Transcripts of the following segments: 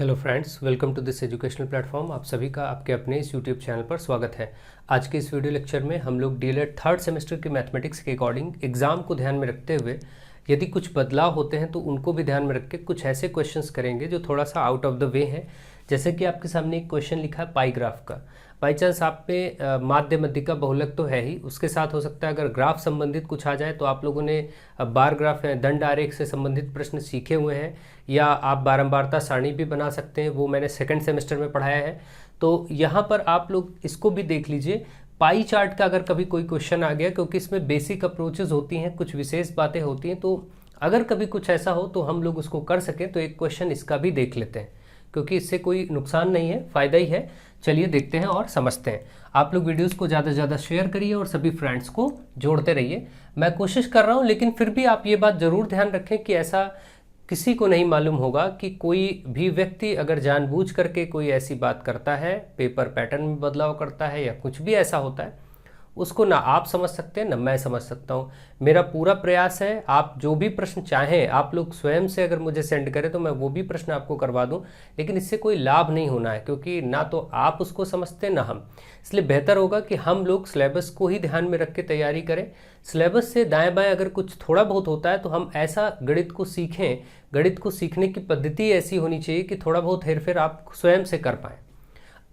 Hello friends, welcome to this educational platform. आप सभी का आपके अपने इस यूट्यूब चैनल पर स्वागत है। आज के इस वीडियो लेक्चर में हम लोग डीएलएड थर्ड सेमेस्टर के मैथमेटिक्स के अकॉर्डिंग एग्ज़ाम को ध्यान में रखते हुए यदि कुछ बदलाव होते हैं तो उनको भी ध्यान में रख के कुछ ऐसे क्वेश्चंस करेंगे जो थोड़ा सा आउट ऑफ द वे हैं। जैसे कि आपके सामने एक क्वेश्चन लिखा है पाई ग्राफ का। बाई चांस आप पे माध्य मध्यिका बहुलक तो है ही, उसके साथ हो सकता है अगर ग्राफ संबंधित कुछ आ जाए तो आप लोगों ने बार ग्राफ या दंड आरेख से संबंधित प्रश्न सीखे हुए हैं, या आप बारंबारता सारणी भी बना सकते हैं, वो मैंने सेकंड सेमेस्टर में पढ़ाया है। तो यहाँ पर आप लोग इसको भी देख लीजिए। पाई चार्ट का अगर कभी कोई क्वेश्चन आ गया, क्योंकि इसमें बेसिक अप्रोचेस होती हैं, कुछ विशेष बातें होती हैं, तो अगर कभी कुछ ऐसा हो तो हम लोग उसको कर सकें तो एक क्वेश्चन इसका भी देख लेते हैं, क्योंकि इससे कोई नुकसान नहीं है, फ़ायदा ही है। चलिए देखते हैं और समझते हैं। आप लोग वीडियोस को ज़्यादा से ज़्यादा शेयर करिए और सभी फ्रेंड्स को जोड़ते रहिए। मैं कोशिश कर रहा हूँ, लेकिन फिर भी आप ये बात ज़रूर ध्यान रखें कि ऐसा किसी को नहीं मालूम होगा कि कोई भी व्यक्ति अगर जानबूझ करके कोई ऐसी बात करता है, पेपर पैटर्न में बदलाव करता है या कुछ भी ऐसा होता है, उसको ना आप समझ सकते हैं ना मैं समझ सकता हूँ। मेरा पूरा प्रयास है, आप जो भी प्रश्न चाहें आप लोग स्वयं से अगर मुझे सेंड करें तो मैं वो भी प्रश्न आपको करवा दूँ, लेकिन इससे कोई लाभ नहीं होना है, क्योंकि ना तो आप उसको समझते ना हम। इसलिए बेहतर होगा कि हम लोग सिलेबस को ही ध्यान में रख के तैयारी करें। सिलेबस से दाएं बाएं अगर कुछ थोड़ा बहुत होता है तो हम ऐसा गणित को सीखें, गणित को सीखने की पद्धति ऐसी होनी चाहिए कि थोड़ा बहुत हेरफेर आप स्वयं से कर पाएँ।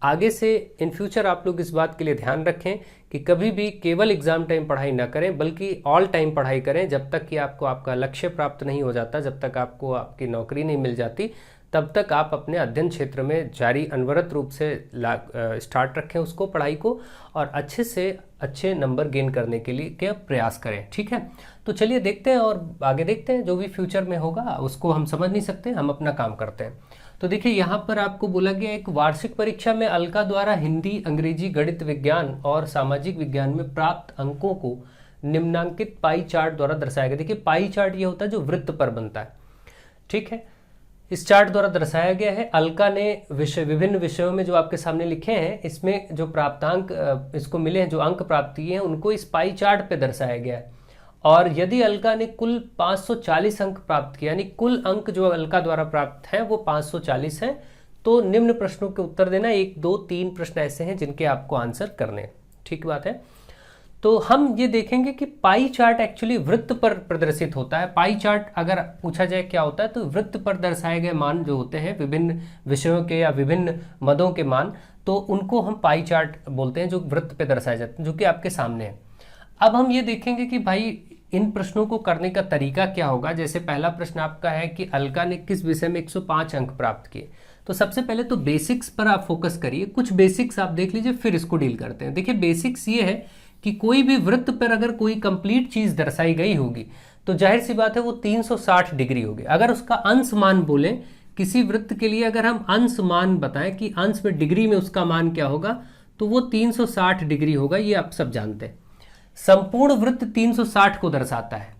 आगे से इन फ्यूचर आप लोग इस बात के लिए ध्यान रखें कि कभी भी केवल एग्ज़ाम टाइम पढ़ाई ना करें, बल्कि ऑल टाइम पढ़ाई करें। जब तक कि आपको आपका लक्ष्य प्राप्त नहीं हो जाता, जब तक आपको आपकी नौकरी नहीं मिल जाती, तब तक आप अपने अध्ययन क्षेत्र में जारी अनवरत रूप से स्टार्ट रखें उसको, पढ़ाई को, और अच्छे से अच्छे नंबर गेन करने के लिए क्या प्रयास करें। ठीक है, तो चलिए देखते हैं और आगे देखते हैं। जो भी फ्यूचर में होगा उसको हम समझ नहीं सकते, हम अपना काम करते हैं। तो देखिए यहाँ पर आपको बोला गया एक वार्षिक परीक्षा में अलका द्वारा हिंदी, अंग्रेजी, गणित, विज्ञान और सामाजिक विज्ञान में प्राप्त अंकों को निम्नांकित पाई चार्ट द्वारा दर्शाया गया। देखिए पाई चार्ट ये होता है जो वृत्त पर बनता है। ठीक है, इस चार्ट द्वारा दर्शाया गया है। अलका ने विभिन्न विषयों में जो आपके सामने लिखे हैं, इसमें जो प्राप्तांक इसको मिले हैं, जो अंक प्राप्त किए हैं, उनको इस पाई चार्ट पे दर्शाया गया है। और यदि अलका ने कुल 540 अंक प्राप्त किया, यानी कुल अंक जो अलका द्वारा प्राप्त हैं वो 540 हैं, तो निम्न प्रश्नों के उत्तर देना। 1, 2, 3 प्रश्न ऐसे हैं जिनके आपको आंसर करने हैं। ठीक बात है। तो हम ये देखेंगे कि पाई चार्ट एक्चुअली वृत्त पर प्रदर्शित होता है। पाई चार्ट अगर पूछा जाए क्या होता है, तो वृत्त पर दर्शाए गए मान जो होते हैं विभिन्न विषयों के या विभिन्न मदों के मान, तो उनको हम पाई चार्ट बोलते हैं, जो वृत्त पे दर्शाए जाते हैं, जो कि आपके सामने है। अब हम ये देखेंगे कि भाई इन प्रश्नों को करने का तरीका क्या होगा। जैसे पहला प्रश्न आपका है कि अलका ने किस विषय में 105 अंक प्राप्त किए। तो सबसे पहले तो बेसिक्स पर आप फोकस करिए, कुछ बेसिक्स आप देख लीजिए, फिर इसको डील करते हैं। देखिए बेसिक्स ये है कि कोई भी वृत्त पर अगर कोई कंप्लीट चीज दर्शाई गई होगी तो जाहिर सी बात है वो 360 डिग्री होगी। अगर उसका अंश मान बोले, किसी वृत्त के लिए अगर हम अंश मान बताएं कि अंश में डिग्री में उसका मान क्या होगा, तो वो 360 डिग्री होगा। ये आप सब जानते हैं। संपूर्ण वृत्त 360 को दर्शाता है।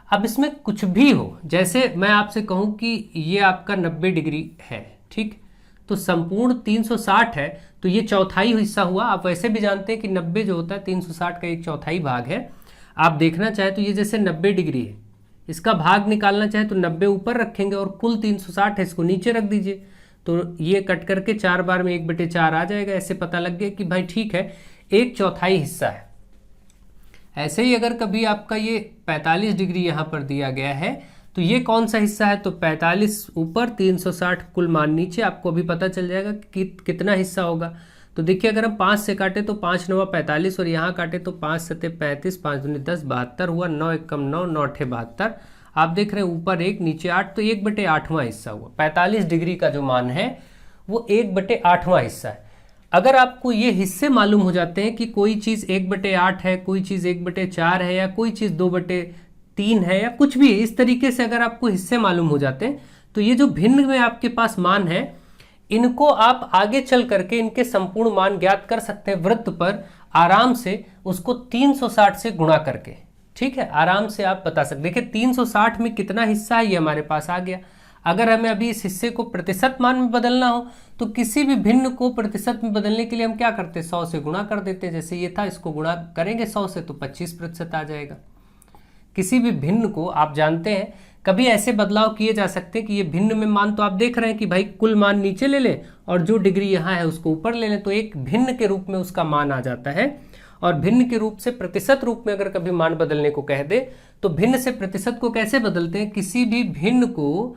अब इसमें कुछ भी हो, जैसे मैं आपसे कहूं कि ये आपका 90 डिग्री है, ठीक, तो संपूर्ण 360 है, तो ये चौथाई हिस्सा हुआ। आप वैसे भी जानते हैं कि 90 जो होता है 360 का एक चौथाई भाग है। आप देखना चाहे तो ये जैसे 90 डिग्री है, इसका भाग निकालना चाहे तो 90 ऊपर रखेंगे और कुल 360 है, इसको नीचे रख दीजिए, तो ये कट करके 4 बार में 1/4 आ जाएगा। ऐसे पता लग गया कि भाई ठीक है, एक चौथाई हिस्सा है। ऐसे ही अगर कभी आपका ये 45 डिग्री यहाँ पर दिया गया है, तो ये कौन सा हिस्सा है, तो 45 ऊपर 360 कुल मान नीचे, आपको अभी पता चल जाएगा कि कितना हिस्सा होगा। तो देखिए अगर हम 5 से काटे तो 5 9 45, और यहाँ काटे तो 5 7 35, 5 दूनी 10, 72 हुआ, 9 1 9, 9 8 72। आप देख रहे हैं ऊपर 1 नीचे 8, तो 1/8वां हिस्सा हुआ। 45 डिग्री का जो मान है वो 1/8वां हिस्सा है। अगर आपको ये हिस्से मालूम हो जाते हैं कि कोई चीज़ 1/8 है, कोई चीज़ 1/4 है, या कोई चीज़ 2/3 है, या कुछ भी इस तरीके से अगर आपको हिस्से मालूम हो जाते हैं, तो ये जो भिन्न में आपके पास मान है, इनको आप आगे चल करके इनके संपूर्ण मान ज्ञात कर सकते हैं वृत्त पर आराम से, उसको 360 से गुणा करके। ठीक है, आराम से आप बता सकते। देखिए 360 में कितना हिस्सा है ये हमारे पास आ गया। अगर हमें अभी इस हिस्से को प्रतिशत मान में बदलना हो, तो किसी भी भिन्न को प्रतिशत में बदलने के लिए हम क्या करते हैं, 100 से गुणा कर देते हैं। जैसे ये था, इसको गुणा करेंगे 100 से तो 25% आ जाएगा। किसी भी भिन्न को आप जानते हैं कभी ऐसे बदलाव किए जा सकते हैं कि ये भिन्न में मान तो आप देख रहे हैं कि भाई कुल मान नीचे ले लें और जो डिग्री यहाँ है उसको ऊपर ले लें, तो एक भिन्न के रूप में उसका मान आ जाता है। और भिन्न के रूप से प्रतिशत रूप में अगर कभी मान बदलने को कह दे तो भिन्न से प्रतिशत को कैसे बदलते हैं, किसी भी भिन्न को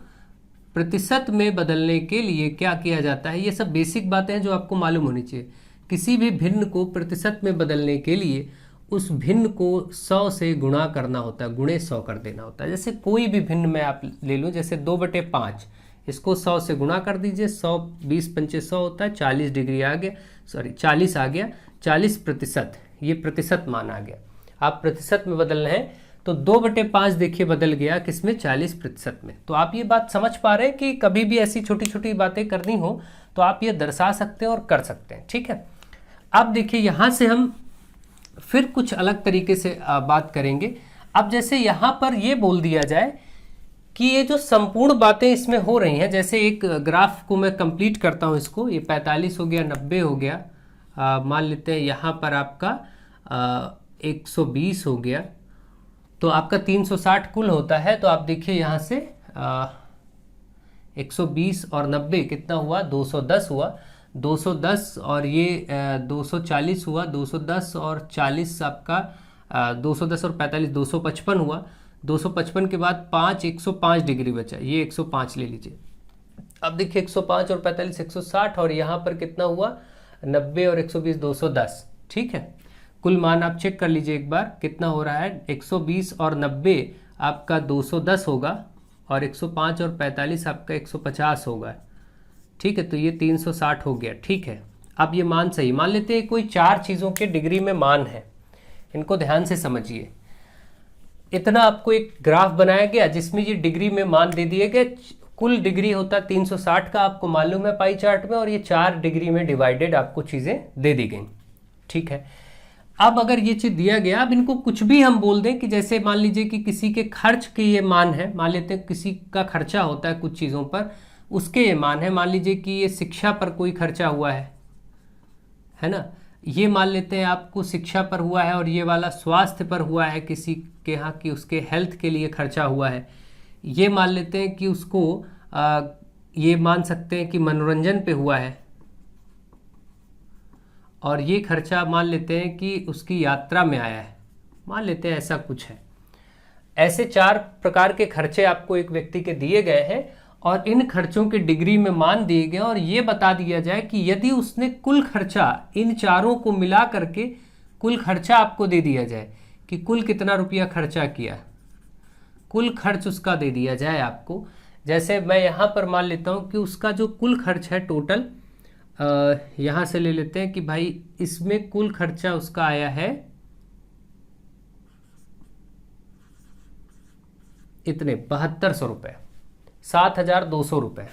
प्रतिशत में बदलने के लिए क्या किया जाता है, ये सब बेसिक बातें हैं जो आपको मालूम होनी चाहिए। किसी भी भिन्न को प्रतिशत में बदलने के लिए उस भिन्न को 100 से गुणा करना होता है, गुणे 100 कर देना होता है। जैसे कोई भी भिन्न मैं आप ले लूँ, जैसे 2/5, इसको 100 से गुणा कर दीजिए, 100 20 पंचे 100 होता है, 40 डिग्री आ गया, 40 आ गया, 40%, ये प्रतिशत मान आ गया। आप प्रतिशत में बदलना है तो 2/5 देखिए बदल गया किसमें, 40% में। तो आप ये बात समझ पा रहे हैं कि कभी भी ऐसी छोटी छोटी बातें करनी हो तो आप ये दर्शा सकते हैं और कर सकते हैं, ठीक है। अब देखिए यहाँ से हम फिर कुछ अलग तरीके से बात करेंगे। अब जैसे यहाँ पर ये बोल दिया जाए कि ये जो संपूर्ण बातें इसमें हो रही हैं, जैसे एक ग्राफ को मैं कंप्लीट करता हूँ, इसको ये 45 हो गया, 90 हो गया, मान लेते हैं यहाँ पर आपका 120 हो गया, तो आपका 360 कुल होता है। तो आप देखिए यहाँ से 120 और 90 कितना हुआ, 210 हुआ, 210 और ये 240 हुआ, 210 और 40 आपका 210 और 45 255 हुआ, 255 के बाद 5 105 डिग्री बचा, ये 105 ले लीजिए। अब देखिए 105 और 45 160, और यहाँ पर कितना हुआ, 90 और 120 210, ठीक है। कुल मान आप चेक कर लीजिए एक बार कितना हो रहा है, 120 और 90 आपका 210 होगा, और 105 और 45 आपका 150 होगा, ठीक है। तो ये 360 हो गया, ठीक है। अब ये मान सही मान लेते हैं, कोई 4 चीज़ों के डिग्री में मान है, इनको ध्यान से समझिए। इतना आपको एक ग्राफ बनाया गया जिसमें ये डिग्री में मान दे दिए गए। कुल डिग्री होता है 360 का, आपको मालूम है पाई चार्ट में, और ये 4 डिग्री में डिवाइडेड आपको चीज़ें दे दी गई, ठीक है। अब अगर ये चीज़ दिया गया, अब इनको कुछ भी हम बोल दें कि जैसे मान लीजिए कि किसी के खर्च के ये मान है, मान लेते हैं किसी का खर्चा होता है कुछ चीज़ों पर, उसके ये मान है। मान लीजिए कि ये शिक्षा पर कोई खर्चा हुआ है ना, ये मान लेते हैं आपको शिक्षा पर हुआ है, और ये वाला स्वास्थ्य पर हुआ है किसी के यहाँ कि उसके हेल्थ के लिए खर्चा हुआ है। ये मान लेते हैं कि उसको ये मान सकते हैं कि मनोरंजन पे हुआ है, और ये खर्चा मान लेते हैं कि उसकी यात्रा में आया है, मान लेते हैं ऐसा कुछ है। ऐसे 4 प्रकार के खर्चे आपको एक व्यक्ति के दिए गए हैं, और इन खर्चों के डिग्री में मान दिए गए, और ये बता दिया जाए कि यदि उसने कुल खर्चा इन चारों को मिला करके कुल खर्चा आपको दे दिया जाए कि कुल कितना रुपया खर्चा किया, कुल खर्च उसका दे दिया जाए आपको। जैसे मैं यहाँ पर मान लेता हूँ कि उसका जो कुल खर्च है टोटल, यहाँ से ले लेते हैं कि भाई इसमें कुल खर्चा उसका आया है इतने 7200 रुपये, 7200 रुपये,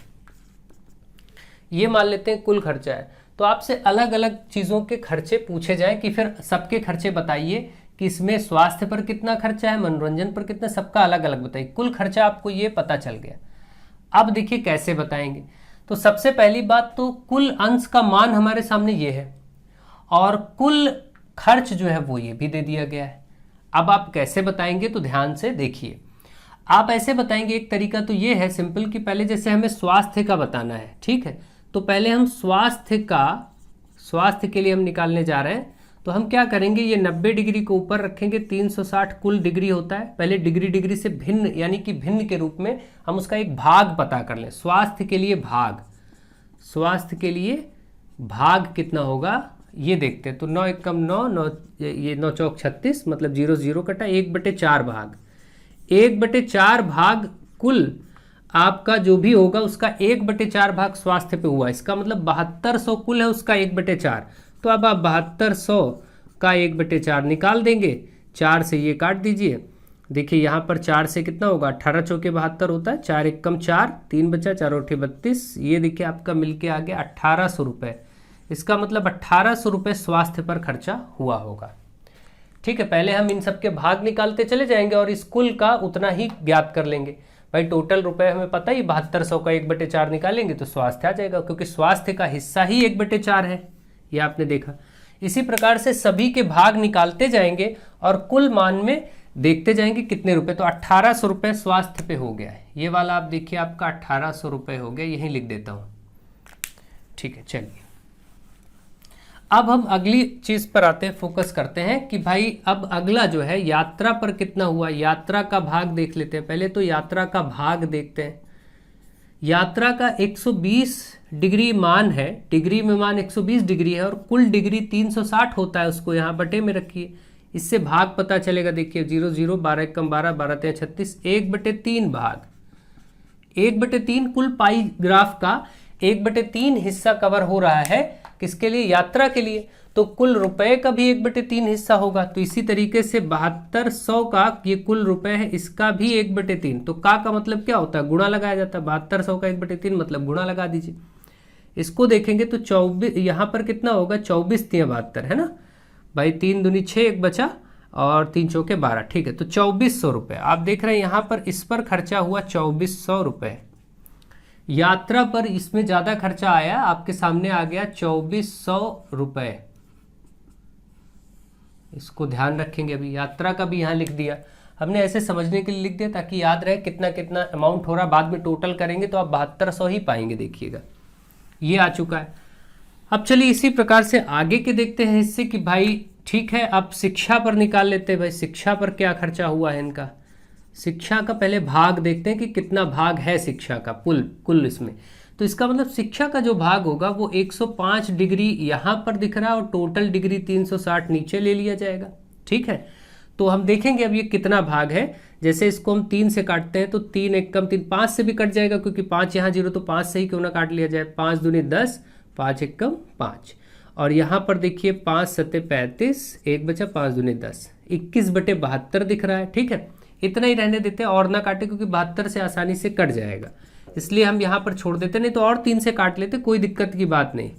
ये मान लेते हैं कुल खर्चा है। तो आपसे अलग अलग चीज़ों के खर्चे पूछे जाएं कि फिर सबके खर्चे बताइए कि इसमें स्वास्थ्य पर कितना खर्चा है, मनोरंजन पर कितना, सबका अलग अलग बताइए। कुल खर्चा आपको ये पता चल गया। अब देखिए कैसे बताएंगे। तो सबसे पहली बात तो कुल अंश का मान हमारे सामने ये है, और कुल खर्च जो है वो ये भी दे दिया गया है। अब आप कैसे बताएंगे तो ध्यान से देखिए। आप ऐसे बताएंगे, एक तरीका तो ये है सिंपल कि पहले जैसे हमें स्वास्थ्य का बताना है, ठीक है, तो पहले हम स्वास्थ्य के लिए हम निकालने जा रहे हैं। तो हम क्या करेंगे, ये 90 डिग्री को ऊपर रखेंगे, 360 कुल डिग्री होता है। पहले डिग्री से भिन्न यानी कि भिन्न के रूप में हम उसका एक भाग पता कर लें। स्वास्थ्य के लिए भाग कितना होगा ये देखते हैं। तो 9 एकम 9, ये 9 चौक 36, मतलब 0 0 कटा, 1/4 भाग, 1/4 भाग कुल आपका जो भी होगा उसका 1/4 भाग स्वास्थ्य पे हुआ। इसका मतलब 7200 कुल है, उसका 1/4। तो अब आप 7200 का 1/4 निकाल देंगे, 4 से ये काट दीजिए। देखिए यहाँ पर 4 से कितना होगा, 18 चौके 72 होता है, 4 एकम 4, 3 बचा, 4 8 32। ये देखिए आपका मिलके आ गया 1800 रुपये। इसका मतलब 1800 रुपये स्वास्थ्य पर खर्चा हुआ होगा, ठीक है। पहले हम इन सब के भाग निकालते चले जाएंगे और इस कुल का उतना ही ज्ञात कर लेंगे। भाई टोटल रुपए हमें पता ही 7200 का 1/4 निकालेंगे तो स्वास्थ्य आ जाएगा, क्योंकि स्वास्थ्य का हिस्सा ही 1/4 है, ये आपने देखा। इसी प्रकार से सभी के भाग निकालते जाएंगे और कुल मान में देखते जाएंगे कितने रुपए। तो 1800 रुपये स्वास्थ्य पे हो गया है, ये वाला आप देखिए आपका 1800 रुपये हो गया, यहीं लिख देता हूँ। ठीक है, चलिए अब हम अगली चीज पर आते हैं, फोकस करते हैं कि भाई अब अगला जो है यात्रा पर कितना हुआ, यात्रा का भाग देख लेते हैं। पहले तो यात्रा का भाग देखते हैं। यात्रा का 120 डिग्री मान है, डिग्री में मान 120 डिग्री है और कुल डिग्री 360 होता है, उसको यहाँ बटे में रखिए, इससे भाग पता चलेगा। देखिए 0 0 12 1 12 12 3 36, 1/3 भाग, 1/3 कुल पाई ग्राफ का 1/3 हिस्सा कवर हो रहा है, किसके लिए, यात्रा के लिए। तो कुल रुपए का भी 1/3 हिस्सा होगा। तो इसी तरीके से 7200 का ये कुल रुपए है, इसका भी 1/3। तो का मतलब क्या होता है, गुणा लगाया जाता है। 7200 का 1/3 मतलब गुणा लगा दीजिए। इसको देखेंगे तो 24, यहाँ पर कितना होगा, 24 3 72 है ना भाई, 3 दूनी 6, एक बचा और 3 चौके 12। ठीक है, तो 2400 रुपये आप देख रहे हैं यहाँ पर, इस पर खर्चा हुआ 2400 रुपये। यात्रा पर इसमें ज्यादा खर्चा आया, आपके सामने आ गया 2400 रुपये। इसको ध्यान रखेंगे। अभी यात्रा का भी यहाँ लिख दिया हमने, ऐसे समझने के लिए लिख दिया ताकि याद रहे कितना कितना अमाउंट हो रहा। बाद में टोटल करेंगे तो आप 7200 ही पाएंगे, देखिएगा ये आ चुका है। अब चलिए इसी प्रकार से आगे के देखते हैं इससे कि भाई ठीक है, अब शिक्षा पर निकाल लेते हैं। भाई शिक्षा पर क्या खर्चा हुआ है इनका, शिक्षा का पहले भाग देखते हैं कि कितना भाग है शिक्षा का कुल इसमें। तो इसका मतलब शिक्षा का जो भाग होगा वो 105 डिग्री यहाँ पर दिख रहा है और टोटल डिग्री 360 नीचे ले लिया जाएगा। ठीक है, तो हम देखेंगे अब ये कितना भाग है। जैसे इसको हम 3 से काटते हैं तो 3 1 कम 3, 5 से भी कट जाएगा क्योंकि 5 यहाँ 0, तो 5 से ही क्यों ना काट लिया जाए। 5 दूनी 10, 5 1 कम 5, और यहाँ पर देखिए 5 7 35, 1 बचा, 5 दूनी 10, 21/72 दिख रहा है। ठीक है, इतना ही रहने देते हैं और ना काटे क्योंकि 72 से आसानी से कट जाएगा, इसलिए हम यहाँ पर छोड़ देते, नहीं तो और 3 से काट लेते, कोई दिक्कत की बात नहीं।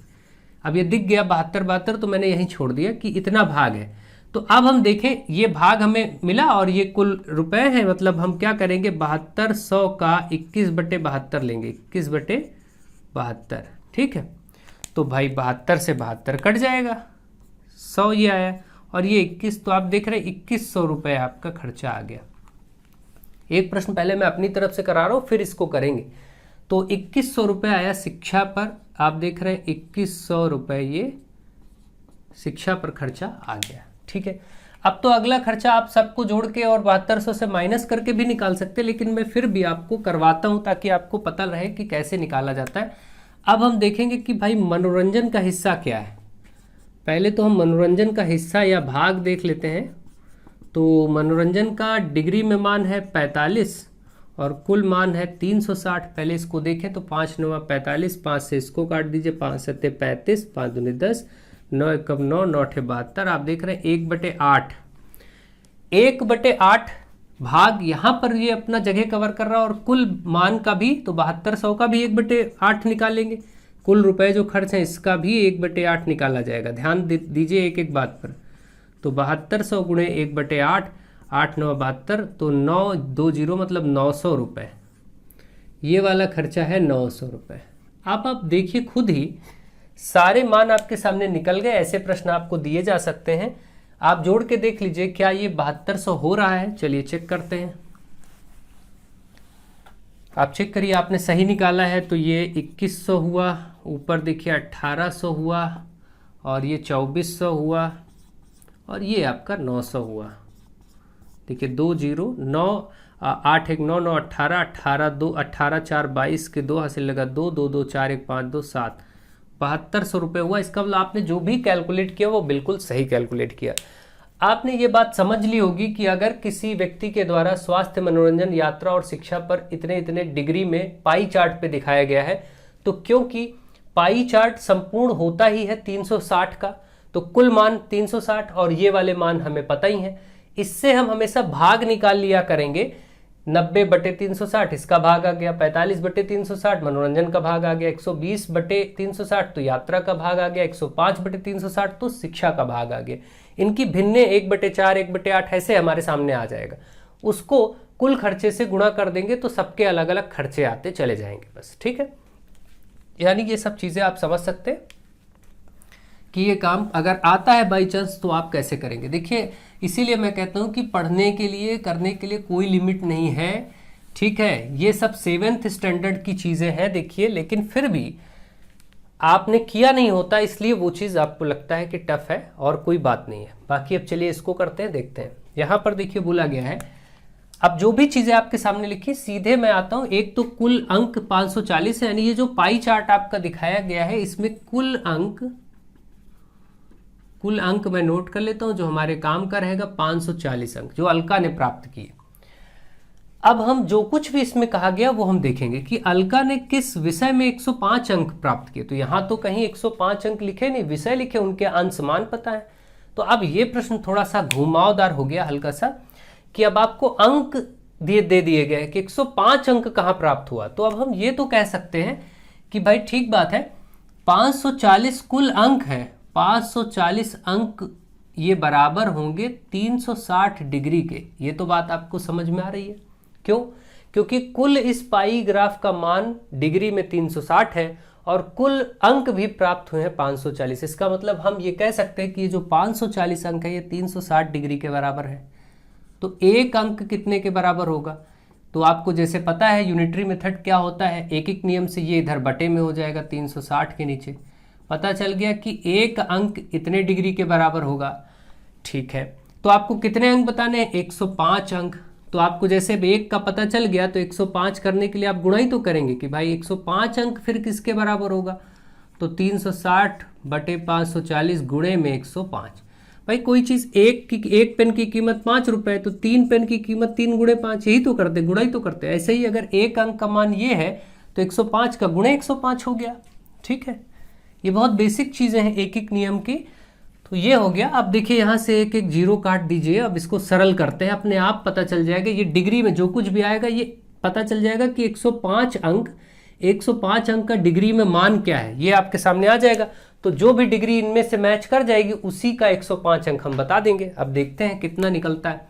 अब ये दिख गया 72 तो मैंने यहीं छोड़ दिया कि इतना भाग है। तो अब हम देखें ये भाग हमें मिला और ये कुल रुपए हैं, मतलब हम क्या करेंगे 7200 का 21/72 लेंगे, 21/72। ठीक है, तो भाई 72 से 72 कट जाएगा, 100 ये आया और ये 21, तो आप देख रहे हैं 2100 रुपये आपका खर्चा आ गया। एक प्रश्न पहले मैं अपनी तरफ से करा रहा हूँ, फिर इसको करेंगे। तो 2100 रुपये आया शिक्षा पर, आप देख रहे हैं 2100 रुपये ये शिक्षा पर खर्चा आ गया। ठीक है, अब तो अगला खर्चा आप सबको जोड़ के और 7200 से माइनस करके भी निकाल सकते हैं, लेकिन मैं फिर भी आपको करवाता हूँ ताकि आपको पता रहे कि कैसे निकाला जाता है। अब हम देखेंगे कि भाई मनोरंजन का हिस्सा क्या है। पहले तो हम मनोरंजन का हिस्सा या भाग देख लेते हैं। तो मनोरंजन का डिग्री में मान है 45 और कुल मान है 360। पहले इसको देखें तो 5 9 45, 5 से इसको काट दीजिए, 5 7 35, 5 दूनी 10, 9 1 9 9 8 72। आप देख रहे हैं 1/8, 1/8 भाग यहाँ पर ये अपना जगह कवर कर रहा है और कुल मान का भी, तो 7200 का भी 1/8 निकालेंगे। कुल रुपए जो खर्च है इसका भी 1/8 निकाला जाएगा। ध्यान दीजिए एक एक बात पर। तो 7200 गुणे 1/8, 8 9 72, तो 9 2 0 मतलब 900 रुपये। ये वाला खर्चा है 900 रुपये। आप देखिए खुद ही सारे मान आपके सामने निकल गए। ऐसे प्रश्न आपको दिए जा सकते हैं, आप जोड़ के देख लीजिए क्या ये 7200 हो रहा है। चलिए चेक करते हैं, आप चेक करिए, आपने सही निकाला है तो ये 2100 हुआ, ऊपर देखिए 1800 हुआ और ये 2400 हुआ और ये आपका 900 हुआ। देखिए 2 0 9 8 1 9 9 18 18 2 18 4 22 के 2 हासिल लगा 2 2 2 4 1 5 2 7, 7200 रुपये हुआ। इसका मतलब आपने जो भी कैलकुलेट किया वो बिल्कुल सही कैलकुलेट किया। आपने ये बात समझ ली होगी कि अगर किसी व्यक्ति के द्वारा स्वास्थ्य, मनोरंजन, यात्रा और शिक्षा पर इतने इतने डिग्री में पाई चार्ट पे दिखाया गया है, तो क्योंकि पाई चार्ट संपूर्ण होता ही है 360 का, तो कुल मान 360 और ये वाले मान हमें पता ही है, इससे हम हमेशा भाग निकाल लिया करेंगे। 90/360 इसका भाग आ गया, 45/360 मनोरंजन का भाग आ गया, 120/360 तो यात्रा का भाग आ गया, 105/360 तो शिक्षा का भाग आ गया। इनकी भिन्ने 1/4 1/8 ऐसे हमारे सामने आ जाएगा। उसको कुल खर्चे से गुणा कर देंगे तो सबके अलग अलग खर्चे आते चले जाएंगे बस। ठीक है, यानी ये सब चीजें आप समझ सकते हैं कि ये काम अगर आता है बाई चांस तो आप कैसे करेंगे। देखिए इसीलिए मैं कहता हूं कि पढ़ने के लिए करने के लिए कोई लिमिट नहीं है, ठीक है। ये सब 7th स्टैंडर्ड की चीज़ें हैं देखिए, लेकिन फिर भी आपने किया नहीं होता इसलिए वो चीज़ आपको लगता है कि टफ है, और कोई बात नहीं है। बाकी अब चलिए इसको करते हैं, देखते हैं। यहाँ पर देखिए बोला गया है, अब जो भी चीज़ें आपके सामने लिखी सीधे मैं आता हूँ। एक तो कुल अंक 540 है, यानी ये जो पाई चार्ट आपका दिखाया गया है इसमें कुल अंक मैं नोट कर लेता हूँ जो हमारे काम का रहेगा 540 अंक जो अलका ने प्राप्त किए। अब हम जो कुछ भी इसमें कहा गया वो हम देखेंगे कि अलका ने किस विषय में 105 अंक प्राप्त किए। तो यहाँ तो कहीं 105 अंक लिखे नहीं, विषय लिखे, उनके अंशमान पता है। तो अब ये प्रश्न थोड़ा सा घुमावदार हो गया हल्का सा, कि अब आपको अंक दे दिए गए कि 105 अंक कहाँ प्राप्त हुआ। तो अब हम ये तो कह सकते हैं कि भाई ठीक बात है, 540 कुल अंक है, 540 अंक ये बराबर होंगे 360 डिग्री के। ये तो बात आपको समझ में आ रही है। क्यों? क्योंकि कुल इस पाई ग्राफ का मान डिग्री में 360 है और कुल अंक भी प्राप्त हुए हैं 540। इसका मतलब हम ये कह सकते हैं कि ये जो 540 अंक है ये 360 डिग्री के बराबर है। तो एक अंक कितने के बराबर होगा? तो आपको जैसे पता है यूनिटरी मेथड क्या होता है, एक एक नियम से ये इधर बटे में हो जाएगा 360 के नीचे। पता चल गया कि एक अंक इतने डिग्री के बराबर होगा, ठीक है। तो आपको कितने अंक बताने हैं? 105 अंक। तो आपको जैसे एक का पता चल गया तो 105 करने के लिए आप गुणा ही तो करेंगे कि भाई 105 अंक फिर किसके बराबर होगा। तो 360 बटे 540 गुणे में 105। भाई कोई चीज़ एक पेन की कीमत 5 रुपए, तो 3 पेन की कीमत 3 गुणे 5, यही तो करते, गुणा ही तो करते। ऐसे ही अगर एक अंक का मान ये है तो 105 का गुणे 105 हो गया, ठीक है। ये बहुत बेसिक चीज़ें हैं एक एक नियम की। तो ये हो गया। अब देखिए यहाँ से एक एक जीरो काट दीजिए। अब इसको सरल करते हैं, अपने आप पता चल जाएगा ये डिग्री में जो कुछ भी आएगा ये पता चल जाएगा कि 105 अंक का डिग्री में मान क्या है, ये आपके सामने आ जाएगा। तो जो भी डिग्री इनमें से मैच कर जाएगी उसी का 105 अंक हम बता देंगे। अब देखते हैं कितना निकलता है।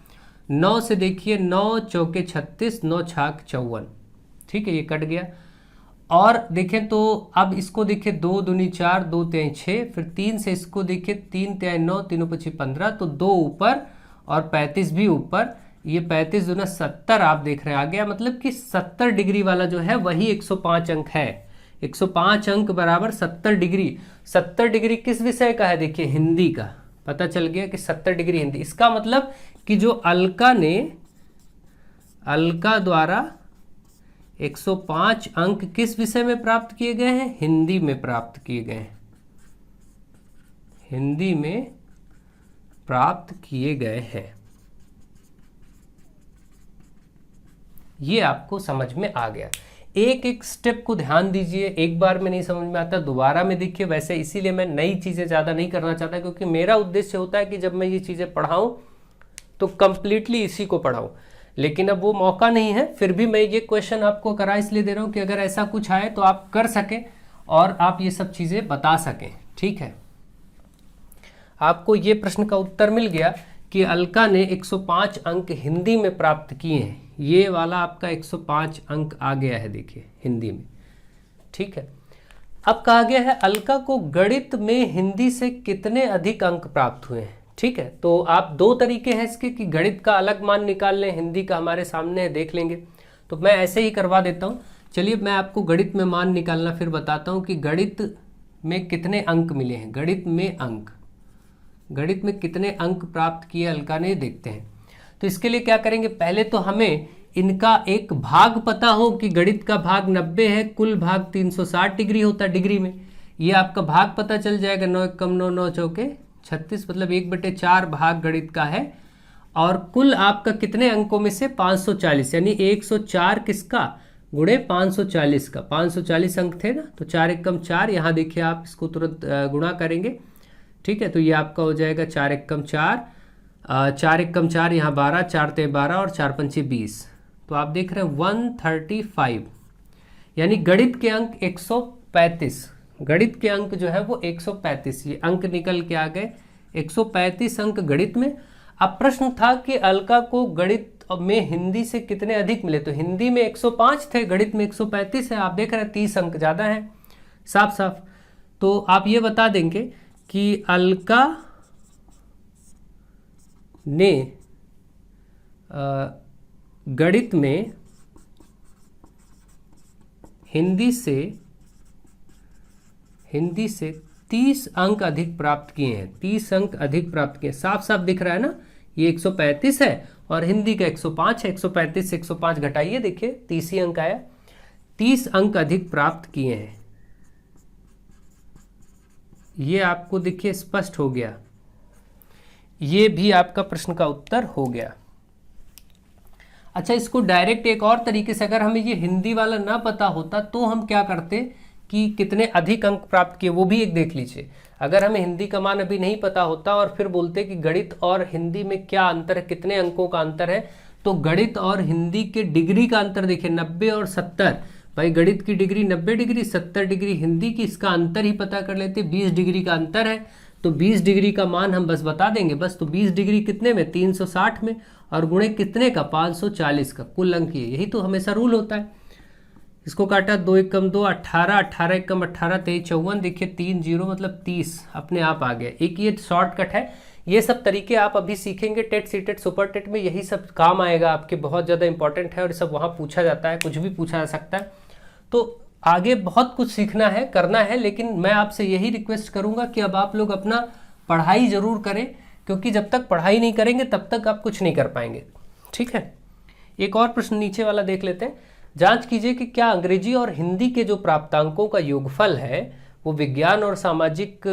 9 से देखिए, 9 चौके 36, 9 छाक 54, ठीक है, ये कट गया। और देखें तो अब इसको देखिए, 2 दूनी 4, 2 तिहाई 6, फिर 3 से इसको देखिए, 3 तिहाई 9, 3 पची 15, तो 2 ऊपर और 35 भी ऊपर। ये 35 दूना 70 आप देख रहे हैं आ गया। मतलब कि 70 डिग्री वाला जो है वही 105 अंक है। 105 अंक बराबर 70 डिग्री। 70 डिग्री किस विषय का है? देखिए हिंदी का। पता चल गया कि 70 डिग्री हिंदी। इसका मतलब कि जो अलका द्वारा 105 अंक किस विषय में प्राप्त किए गए हैं? हिंदी में प्राप्त किए गए हैं, हिंदी में प्राप्त किए गए हैं। ये आपको समझ में आ गया। एक एक स्टेप को ध्यान दीजिए, एक बार में नहीं समझ में आता, दोबारा में देखिए। वैसे इसीलिए मैं नई चीज़ें ज़्यादा नहीं करना चाहता, क्योंकि मेरा उद्देश्य होता है कि जब मैं ये चीज़ें पढ़ाऊँ तो कंप्लीटली इसी को पढ़ाऊँ। लेकिन अब वो मौका नहीं है, फिर भी मैं ये क्वेश्चन आपको करा इसलिए दे रहा हूँ कि अगर ऐसा कुछ आए तो आप कर सकें और आप ये सब चीज़ें बता सकें, ठीक है। आपको ये प्रश्न का उत्तर मिल गया कि अलका ने 105 अंक हिंदी में प्राप्त किए हैं। ये वाला आपका 105 अंक आ गया है, देखिए हिंदी में, ठीक है। अब कहा गया है अलका को गणित में हिंदी से कितने अधिक अंक प्राप्त हुए हैं, ठीक है। तो आप दो तरीके हैं इसके कि गणित का अलग मान निकाल लें, हिंदी का हमारे सामने है, देख लेंगे। तो मैं ऐसे ही करवा देता हूँ। चलिए मैं आपको गणित में मान निकालना फिर बताता हूँ कि गणित में कितने अंक मिले हैं। गणित में कितने अंक प्राप्त किए अलका ने, देखते हैं। तो इसके लिए क्या करेंगे, पहले तो हमें इनका एक भाग पता हो कि गणित का भाग 90 है, कुल भाग 360 डिग्री होता है डिग्री में। ये आपका भाग पता चल जाएगा, 9 कम 9, 9 चौके 36, मतलब 1/4 भाग गणित का है। और कुल आपका कितने अंकों में से 540, यानी 104 किसका गुणे 540 का। 540 अंक थे ना, तो 4 एकम 4, यहाँ देखिए आप इसको तुरंत गुणा करेंगे, ठीक है। तो ये आपका हो जाएगा 4 एकम 4, 4 एकम 4, यहाँ 12, 4 ते 12 और 4 पंचे 20। तो आप देख रहे हैं 135, यानी गणित के अंक 135। गणित के अंक जो है वो 135, ये अंक निकल के आ गए 135 अंक गणित में। अब प्रश्न था कि अलका को गणित में हिंदी से कितने अधिक मिले। तो हिंदी में 105 थे, गणित में 135 है। आप देख रहे हैं 30 अंक ज़्यादा है, साफ साफ। तो आप ये बता देंगे कि अलका ने गणित में हिंदी से 30 अंक अधिक प्राप्त किए हैं। 30 अंक अधिक प्राप्त किए, साफ साफ दिख रहा है ना, ये 135 है और हिंदी का 105 है। 135 से 105 घटाइए, देखिए 30 ही अंक आया। 30 अंक अधिक प्राप्त किए हैं, ये आपको देखिए स्पष्ट हो गया। ये भी आपका प्रश्न का उत्तर हो गया। अच्छा, इसको डायरेक्ट एक और तरीके से, अगर हमें ये हिंदी वाला ना पता होता तो हम क्या करते कि कितने अधिक अंक प्राप्त किए, वो भी एक देख लीजिए। अगर हमें हिंदी का मान अभी नहीं पता होता और फिर बोलते कि गणित और हिंदी में क्या अंतर है, कितने अंकों का अंतर है, तो गणित और हिंदी के डिग्री का अंतर देखिए 90 और 70। भाई गणित की डिग्री 90 डिग्री, 70 डिग्री हिंदी की, इसका अंतर ही पता कर लेते। 20 डिग्री का अंतर है, तो 20 डिग्री का मान हम बस बता देंगे बस। तो 20 डिग्री कितने में, 360 में, और गुणे कितने का, 540 का, कुल अंक ये। यही तो हमेशा रूल होता है। इसको काटा, 2 एकम 2, 18, 18 एकम 18, 23 54, देखिए 3 0 मतलब 30 अपने आप आ गया। एक ये शॉर्टकट है। ये सब तरीके आप अभी सीखेंगे टेट सीटेट सुपर टेट में, यही सब काम आएगा आपके, बहुत ज़्यादा इंपॉर्टेंट है और सब वहाँ पूछा जाता है, कुछ भी पूछा जा सकता है। तो आगे बहुत कुछ सीखना है, करना है, लेकिन मैं आपसे यही रिक्वेस्ट करूंगा कि अब आप लोग अपना पढ़ाई जरूर करें, क्योंकि जब तक पढ़ाई नहीं करेंगे तब तक आप कुछ नहीं कर पाएंगे। ठीक है, एक और प्रश्न नीचे वाला देख लेते हैं। जांच कीजिए कि क्या अंग्रेजी और हिंदी के जो प्राप्तांकों का योगफल है वो विज्ञान और सामाजिक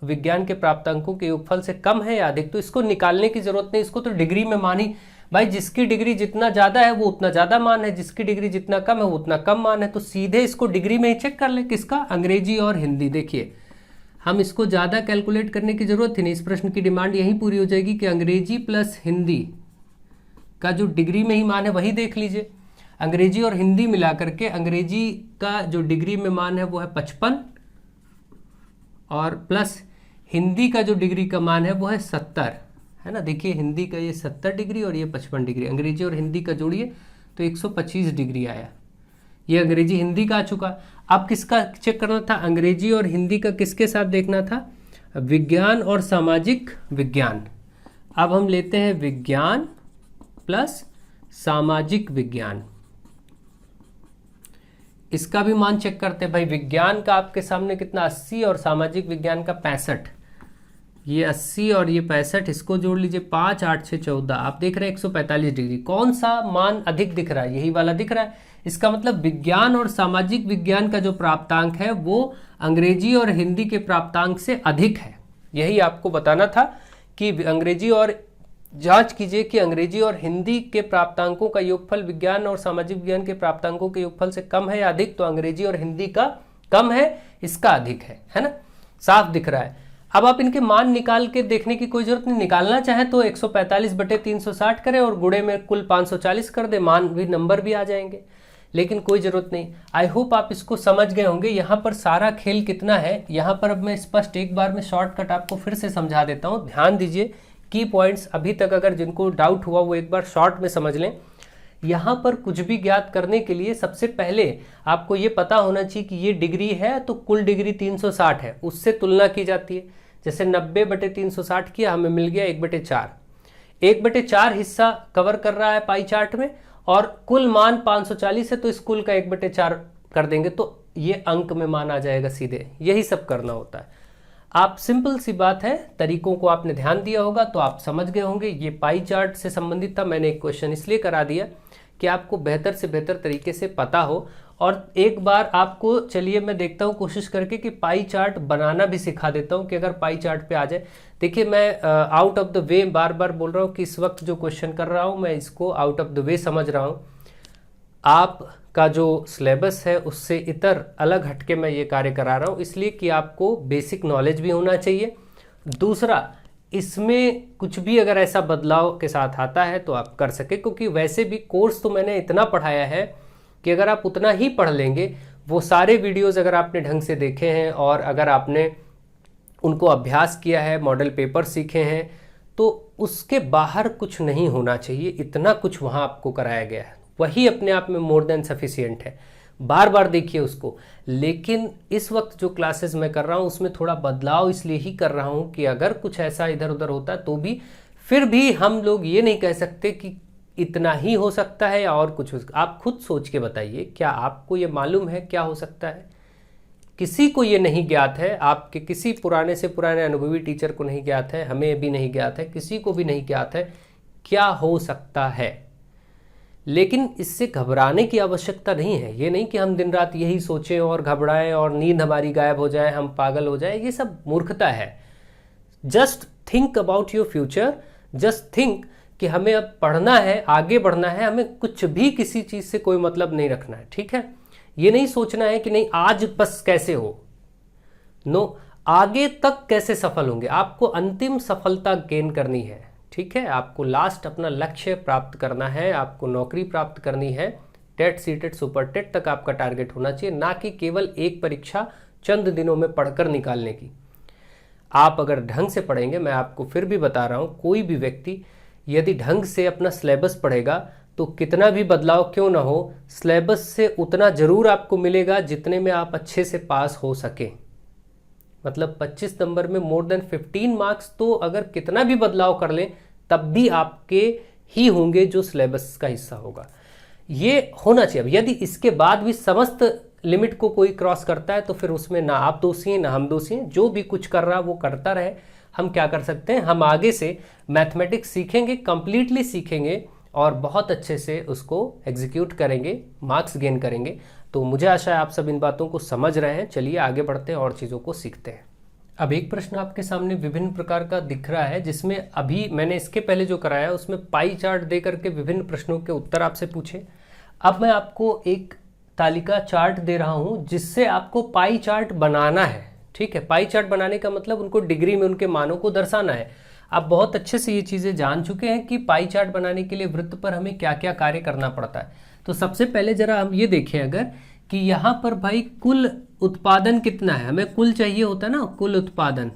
विज्ञान के प्राप्तांकों के योगफल से कम है या अधिक। तो इसको निकालने की जरूरत नहीं, इसको तो डिग्री में मानी। भाई जिसकी डिग्री जितना ज़्यादा है वो उतना ज़्यादा मान है, जिसकी डिग्री जितना कम है वो उतना कम मान है। तो सीधे इसको डिग्री में ही चेक कर ले, किसका, अंग्रेजी और हिंदी। देखिए हम इसको ज़्यादा कैलकुलेट करने की ज़रूरत ही नहीं, इस प्रश्न की डिमांड यही पूरी हो जाएगी कि अंग्रेजी प्लस हिंदी का जो डिग्री में ही मान है वही देख लीजिए। अंग्रेजी और हिंदी मिला करके अंग्रेजी का जो डिग्री में मान है वो है 55 और प्लस हिंदी का जो डिग्री का मान है वो है 70, है ना। देखिए हिंदी का ये 70 डिग्री और ये 55 डिग्री, अंग्रेजी और हिंदी का जोड़िए तो 125 डिग्री आया। ये अंग्रेजी हिंदी का आ चुका। अब किसका चेक करना था, अंग्रेजी और हिंदी का किसके साथ देखना था, विज्ञान और सामाजिक विज्ञान। अब हम लेते हैं विज्ञान प्लस सामाजिक विज्ञान, इसका भी मान चेक करते हैं। भाई विज्ञान का आपके सामने कितना, 80 और सामाजिक विज्ञान का 65। ये 80 और ये 65, इसको जोड़ लीजिए, 5 8 6 14। आप देख रहे हैं 145 डिग्री। कौन सा मान अधिक दिख रहा है, यही वाला दिख रहा है। इसका मतलब विज्ञान और सामाजिक विज्ञान का जो प्राप्तांक है वो अंग्रेजी और हिंदी के प्राप्तांक से अधिक है। यही आपको बताना था कि अंग्रेजी और, जांच कीजिए कि अंग्रेजी और हिंदी के प्राप्तांकों का योगफल विज्ञान और सामाजिक विज्ञान के प्राप्तांकों के योगफल से कम है या अधिक। तो अंग्रेजी और हिंदी का कम है, इसका अधिक है ना, साफ दिख रहा है। अब आप इनके मान निकाल के देखने की कोई जरूरत नहीं, निकालना चाहे तो 145/360 करें और गुणे में कुल 540 कर दे, मान भी नंबर भी आ जाएंगे, लेकिन कोई जरूरत नहीं। आई होप आप इसको समझ गए होंगे। यहाँ पर सारा खेल कितना है, यहाँ पर अब मैं स्पष्ट एक बार में शॉर्टकट आपको फिर से समझा देता हूँ, ध्यान दीजिए। की पॉइंट्स अभी तक अगर जिनको डाउट हुआ वो एक बार शॉर्ट में समझ लें। यहाँ पर कुछ भी ज्ञात करने के लिए सबसे पहले आपको ये पता होना चाहिए कि ये डिग्री है तो कुल डिग्री 360 है, उससे तुलना की जाती है। जैसे 90/360 किया, हमें मिल गया 1/4। 1/4 हिस्सा कवर कर रहा है पाई चार्ट में और कुल मान 540 है, तो इस कुल का 1/4 कर देंगे तो ये अंक में मान आ जाएगा सीधे। यही सब करना होता है। आप, सिंपल सी बात है, तरीकों को आपने ध्यान दिया होगा तो आप समझ गए होंगे। ये पाई चार्ट से संबंधित था, मैंने एक क्वेश्चन इसलिए करा दिया कि आपको बेहतर से बेहतर तरीके से पता हो। और एक बार आपको, चलिए मैं देखता हूँ कोशिश करके कि पाई चार्ट बनाना भी सिखा देता हूँ कि अगर पाई चार्ट पे आ जाए। देखिए मैं आउट ऑफ द वे बार बार बोल रहा हूँ कि इस वक्त जो क्वेश्चन कर रहा हूँ मैं इसको आउट ऑफ द वे समझ रहा हूँ। आपका जो सिलेबस है उससे इतर अलग हटके मैं ये कार्य करा रहा हूँ, इसलिए कि आपको बेसिक नॉलेज भी होना चाहिए। दूसरा, इसमें कुछ भी अगर ऐसा बदलाव के साथ आता है तो आप कर सके, क्योंकि वैसे भी कोर्स तो मैंने इतना पढ़ाया है कि अगर आप उतना ही पढ़ लेंगे, वो सारे वीडियोस अगर आपने ढंग से देखे हैं और अगर आपने उनको अभ्यास किया है, मॉडल पेपर सीखे हैं, तो उसके बाहर कुछ नहीं होना चाहिए। इतना कुछ वहाँ आपको कराया गया है, वही अपने आप में मोर देन सफिशिएंट है। बार बार देखिए उसको। लेकिन इस वक्त जो क्लासेस मैं कर रहा हूँ उसमें थोड़ा बदलाव इसलिए ही कर रहा हूँ कि अगर कुछ ऐसा इधर उधर होता है तो भी फिर भी हम लोग ये नहीं कह सकते कि इतना ही हो सकता है या और कुछ हो सकता। आप खुद सोच के बताइए, क्या आपको ये मालूम है क्या हो सकता है? किसी को ये नहीं ज्ञात है, आपके किसी पुराने से पुराने अनुभवी टीचर को नहीं ज्ञात है, हमें भी नहीं ज्ञात है, किसी को भी नहीं ज्ञात है क्या हो सकता है। लेकिन इससे घबराने की आवश्यकता नहीं है। ये नहीं कि हम दिन रात यही सोचें और घबराएं और नींद हमारी गायब हो जाए, हम पागल हो जाए, ये सब मूर्खता है। Just think about your future, just think कि हमें अब पढ़ना है, आगे बढ़ना है, हमें कुछ भी किसी चीज़ से कोई मतलब नहीं रखना है, ठीक है। ये नहीं सोचना है कि नहीं आज बस कैसे हो, नो, आगे तक कैसे सफल होंगे। आपको अंतिम सफलता गेन करनी है, ठीक है। आपको लास्ट अपना लक्ष्य प्राप्त करना है, आपको नौकरी प्राप्त करनी है। टेट, सीटेट, सुपर टेट तक आपका टारगेट होना चाहिए, ना कि केवल एक परीक्षा चंद दिनों में पढ़कर निकालने की। आप अगर ढंग से पढ़ेंगे, मैं आपको फिर भी बता रहा हूँ, कोई भी व्यक्ति यदि ढंग से अपना सिलेबस पढ़ेगा तो कितना भी बदलाव क्यों ना हो, सिलेबस से उतना जरूर आपको मिलेगा जितने में आप अच्छे से पास हो सके। मतलब 25 नंबर में मोर देन 15 मार्क्स तो अगर कितना भी बदलाव कर लें तब भी आपके ही होंगे जो सिलेबस का हिस्सा होगा। ये होना चाहिए। अब यदि इसके बाद भी समस्त लिमिट को कोई क्रॉस करता है तो फिर उसमें ना आप दोषी हैं ना हम दोषी हैं। जो भी कुछ कर रहा वो करता रहे। हम क्या कर सकते हैं, हम आगे से मैथमेटिक्स सीखेंगे, कंप्लीटली सीखेंगे और बहुत अच्छे से उसको एग्जीक्यूट करेंगे, मार्क्स गेन करेंगे। तो मुझे आशा है आप सब इन बातों को समझ रहे हैं। चलिए आगे बढ़ते हैं और चीज़ों को सीखते हैं। अब एक प्रश्न आपके सामने विभिन्न प्रकार का दिख रहा है, जिसमें अभी मैंने इसके पहले जो कराया उसमें पाई चार्ट दे करके विभिन्न प्रश्नों के उत्तर आपसे पूछे। अब मैं आपको एक तालिका चार्ट दे रहा हूं जिससे आपको पाई चार्ट बनाना है, ठीक है। पाई चार्ट बनाने का मतलब उनको डिग्री में उनके मानों को दर्शाना है। आप बहुत अच्छे से ये चीज़ें जान चुके हैं कि पाई चार्ट बनाने के लिए वृत्त पर हमें क्या क्या कार्य करना पड़ता है। तो सबसे पहले जरा हम ये देखें अगर कि यहाँ पर भाई कुल उत्पादन कितना है, हमें कुल चाहिए होता है ना, कुल उत्पादन।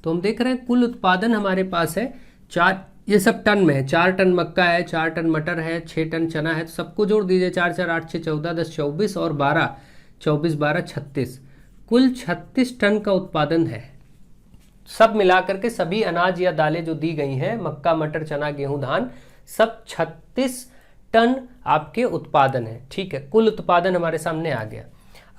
तो हम देख रहे हैं कुल उत्पादन हमारे पास है 4, ये सब टन में है। 4 टन मक्का है, 4 टन मटर है, 6 टन चना है। तो सबको जोड़ दीजिए, 4 4 8 6 14 10 24 और 12 24 12 36, कुल 36 टन का उत्पादन है। सब मिलाकर के सभी अनाज या दालें जो दी गई हैं, मक्का मटर चना गेहूं धान, सब 36 टन आपके उत्पादन है, ठीक है। कुल उत्पादन हमारे सामने आ गया।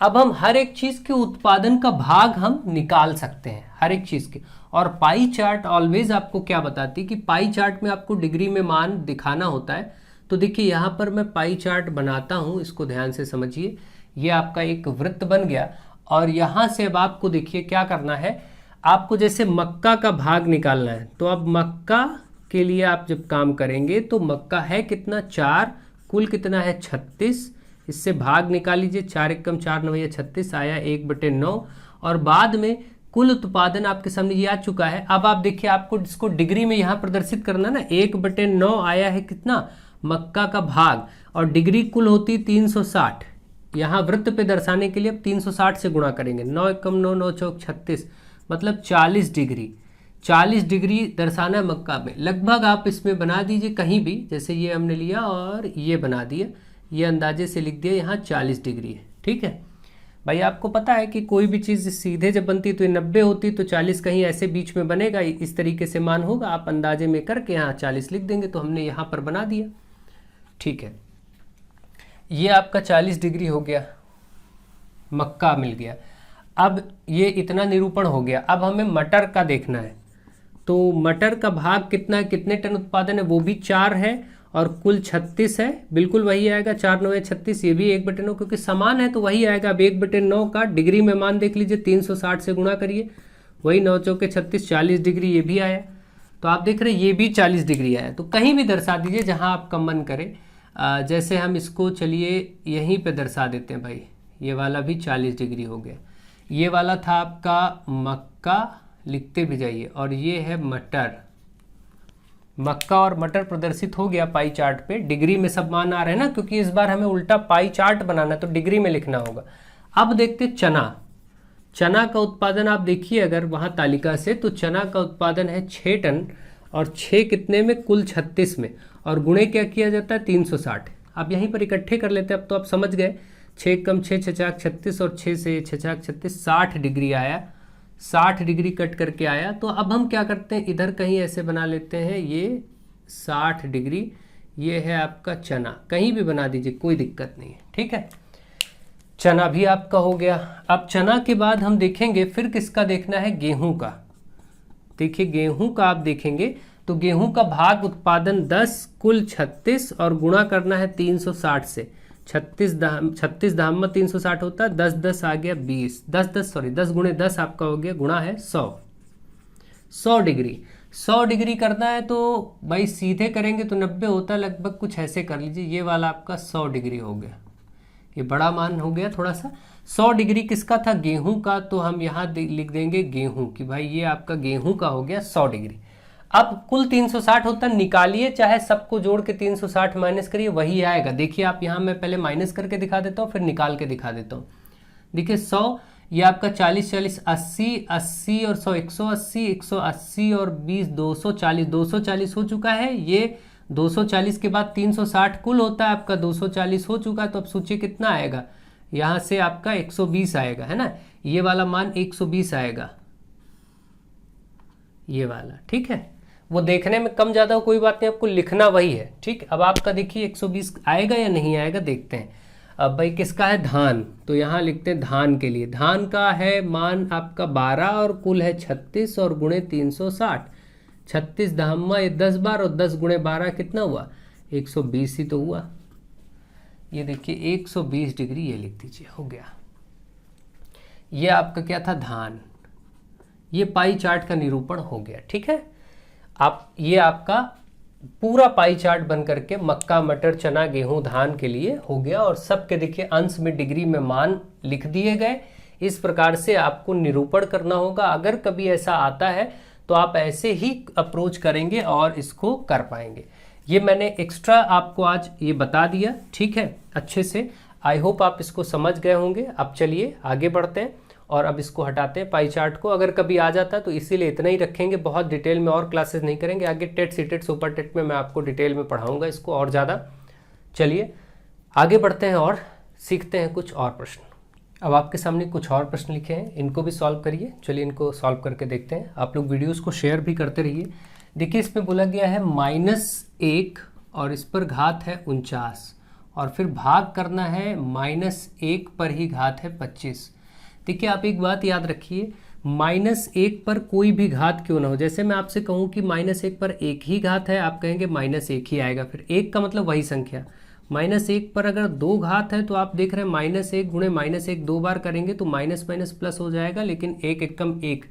अब हम हर एक चीज के उत्पादन का भाग हम निकाल सकते हैं, हर एक चीज के। और पाई चार्ट ऑलवेज आपको क्या बताती है कि पाई चार्ट में आपको डिग्री में मान दिखाना होता है। तो देखिए यहाँ पर मैं पाई चार्ट बनाता हूँ, इसको ध्यान से समझिए। ये आपका एक वृत्त बन गया और यहाँ से अब आपको देखिए क्या करना है। आपको जैसे मक्का का भाग निकालना है, तो अब मक्का के लिए आप जब काम करेंगे तो मक्का है कितना 4, कुल कितना है 36, इससे भाग निकाल लीजिए। 4 एकम 4 9 36 आया 1/9। और बाद में कुल उत्पादन आपके सामने ये आ चुका है। अब आप देखिए आपको इसको डिग्री में यहाँ प्रदर्शित करना ना, 1/9 आया है कितना मक्का का भाग, और डिग्री कुल होती 360। यहाँ वृत्त पे दर्शाने के लिए अब 360 से गुणा करेंगे। 9 एकम 9 9 चौक 36, मतलब 40 डिग्री। 40 डिग्री दर्शाना है मक्का में। लगभग आप इसमें बना दीजिए कहीं भी, जैसे ये हमने लिया और ये बना दिया, ये अंदाजे से लिख दिया यहाँ 40 डिग्री है, ठीक है भाई। आपको पता है कि कोई भी चीज़ सीधे जब बनती तो ये 90 होती, तो 40 कहीं ऐसे बीच में बनेगा, इस तरीके से मान होगा। आप अंदाजे में करके यहाँ 40 लिख देंगे, तो हमने यहाँ पर बना दिया, ठीक है। ये आपका 40 डिग्री हो गया, मक्का मिल गया। अब ये इतना निरूपण हो गया। अब हमें मटर का देखना है, तो मटर का भाग कितना है, कितने टन उत्पादन है, वो भी 4 है और कुल 36 है। बिल्कुल वही आएगा, 4 9 36, ये भी 1/9 क्योंकि समान है तो वही आएगा। अब 1/9 का डिग्री में मान देख लीजिए, 360 से गुणा करिए, वही 9 चौके 36, 40 डिग्री ये भी आया। तो आप देख रहे हैं ये भी 40 डिग्री आया। तो कहीं भी दर्शा दीजिए जहाँ आपका मन करे। जैसे हम इसको चलिए यहीं पे दर्शा देते हैं भाई, ये वाला भी 40 डिग्री हो गया। ये वाला था आपका मक्का, लिखते भी जाइए, और ये है मटर। मक्का और मटर प्रदर्शित हो गया पाई चार्ट पे। डिग्री में सब मान आ रहे हैं ना, क्योंकि इस बार हमें उल्टा पाई चार्ट बनाना है तो डिग्री में लिखना होगा। अब देखते चना। चना का उत्पादन आप देखिए अगर वहाँ तालिका से, तो चना का उत्पादन है 6 टन, और 6 कितने में, कुल 36 में, और गुणे क्या किया जाता है 360। अब यहीं पर इकट्ठे कर लेते हैं। अब तो आप समझ गए, 6 कम 6 6 36 और 6 से 6 36 60 डिग्री आया। 60 डिग्री कट करके आया। तो अब हम क्या करते हैं, इधर कहीं ऐसे बना लेते हैं, ये 60 डिग्री, ये है आपका चना, कहीं भी बना दीजिए कोई दिक्कत नहीं है, ठीक है। चना भी आपका हो गया। अब चना के बाद हम देखेंगे फिर किसका देखना है, गेहूं का। देखिए गेहूं का आप देखेंगे तो गेहूं का भाग उत्पादन 10, कुल 36 और गुणा करना है 360 से। 36 धाम 360 होता है, 10 10 आ गया 20, 10 गुणे 10 आपका हो गया, गुणा है 100 डिग्री। 100 डिग्री करना है तो भाई सीधे करेंगे तो 90 होता है लगभग, कुछ ऐसे कर लीजिए, ये वाला आपका 100 डिग्री हो गया, ये बड़ा मान हो गया थोड़ा सा। 100 डिग्री किसका था, गेहूं का, तो हम यहाँ लिख देंगे गेहूं कि भाई ये आपका गेहूं का हो गया 100 डिग्री। अब कुल 360 होता है, निकालिए चाहे सबको जोड़ के 360 माइनस करिए, वही आएगा। देखिए आप यहाँ मैं पहले माइनस करके दिखा देता हूँ, फिर निकाल के दिखा देता हूँ। देखिए 100, ये आपका 40 40 80 80 और 100 180 180 और 20 240 240 हो चुका है। ये 240 के बाद 360 कुल होता है आपका, 240 हो चुका है। तो अब सोचिए कितना आएगा, यहाँ से आपका 120 आएगा, है ना, ये वाला मान 120 आएगा, ये वाला, ठीक है। वो देखने में कम ज़्यादा हो कोई बात नहीं, आपको लिखना वही है, ठीक। अब आपका देखिए 120 आएगा या नहीं आएगा, देखते हैं। अब भाई किसका है, धान, तो यहाँ लिखते हैं धान के लिए। धान का है मान आपका 12 और कुल है 36 और गुणे 360। 36 धामा ये 10 बार और 10 गुणे 12 कितना हुआ, 120 ही तो हुआ। ये देखिए 120 डिग्री, ये लिख दीजिए, हो गया। ये आपका क्या था, धान। ये पाई चार्ट का निरूपण हो गया, ठीक है। आप ये आपका पूरा पाई चार्ट बन करके मक्का, मटर, चना, गेहूं, धान के लिए हो गया। और सबके देखिए अंश में डिग्री में मान लिख दिए गए। इस प्रकार से आपको निरूपण करना होगा। अगर कभी ऐसा आता है तो आप ऐसे ही अप्रोच करेंगे और इसको कर पाएंगे। ये मैंने एक्स्ट्रा आपको आज ये बता दिया, ठीक है, अच्छे से। आई होप आप इसको समझ गए होंगे। अब चलिए आगे बढ़ते हैं और अब इसको हटाते हैं पाई चार्ट को। अगर कभी आ जाता है तो इसीलिए इतना ही रखेंगे, बहुत डिटेल में और क्लासेस नहीं करेंगे। आगे टेट, सीटेट, सुपर टेट में मैं आपको डिटेल में पढ़ाऊंगा इसको और ज़्यादा। चलिए आगे बढ़ते हैं और सीखते हैं कुछ और प्रश्न। अब आपके सामने कुछ और प्रश्न लिखे हैं, इनको भी सॉल्व करिए। चलिए इनको सॉल्व करके देखते हैं। आप लोग वीडियोस को शेयर भी करते रहिए। देखिए इसमें बोला गया है -1 और इस पर घात है 49 और फिर भाग करना है -1 पर ही घात है 25। देखिए आप एक बात याद रखिए, -1 पर कोई भी घात क्यों ना हो। जैसे मैं आपसे कहूँ कि -1 पर एक ही घात है, आप कहेंगे -1 ही आएगा। फिर 1 का मतलब वही संख्या। -1 पर अगर 2 घात है तो आप देख रहे हैं -1 गुणे -1 2 बार करेंगे तो माइनस माइनस प्लस हो जाएगा, लेकिन 1 एकम 1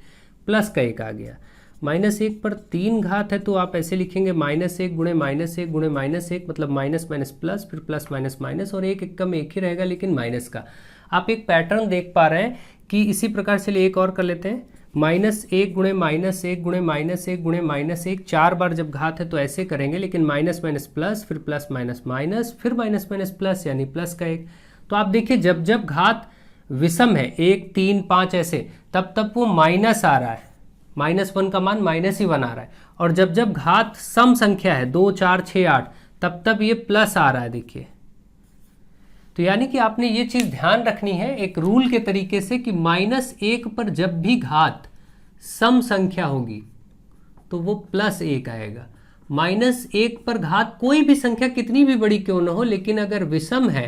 प्लस का 1 आ गया। -1 पर 3 घात है तो आप ऐसे लिखेंगे -1 गुणे -1 गुणे -1 मतलब माइनस माइनस प्लस, फिर प्लस माइनस माइनस, और 1 एकम 1 ही रहेगा लेकिन माइनस का। आप एक पैटर्न देख पा रहे हैं कि इसी प्रकार से एक और कर लेते हैं। -1 गुणे -1 गुणे -1 गुणे -1, 4 बार जब घात है तो ऐसे करेंगे, लेकिन माइनस माइनस प्लस, फिर प्लस माइनस माइनस, फिर माइनस माइनस प्लस यानी प्लस का 1। तो आप देखिए जब जब घात विषम है 1 3 5 ऐसे, तब तब वो माइनस आ रहा है, -1 का मान -1 आ रहा है। और जब जब घात सम संख्या है 2 4 6 8, तब तब ये प्लस आ रहा है। देखिए तो यानी कि आपने ये चीज ध्यान रखनी है एक रूल के तरीके से कि -1 पर जब भी घात सम संख्या होगी तो वो +1 आएगा। -1 पर घात कोई भी संख्या कितनी भी बड़ी क्यों ना हो, लेकिन अगर विषम है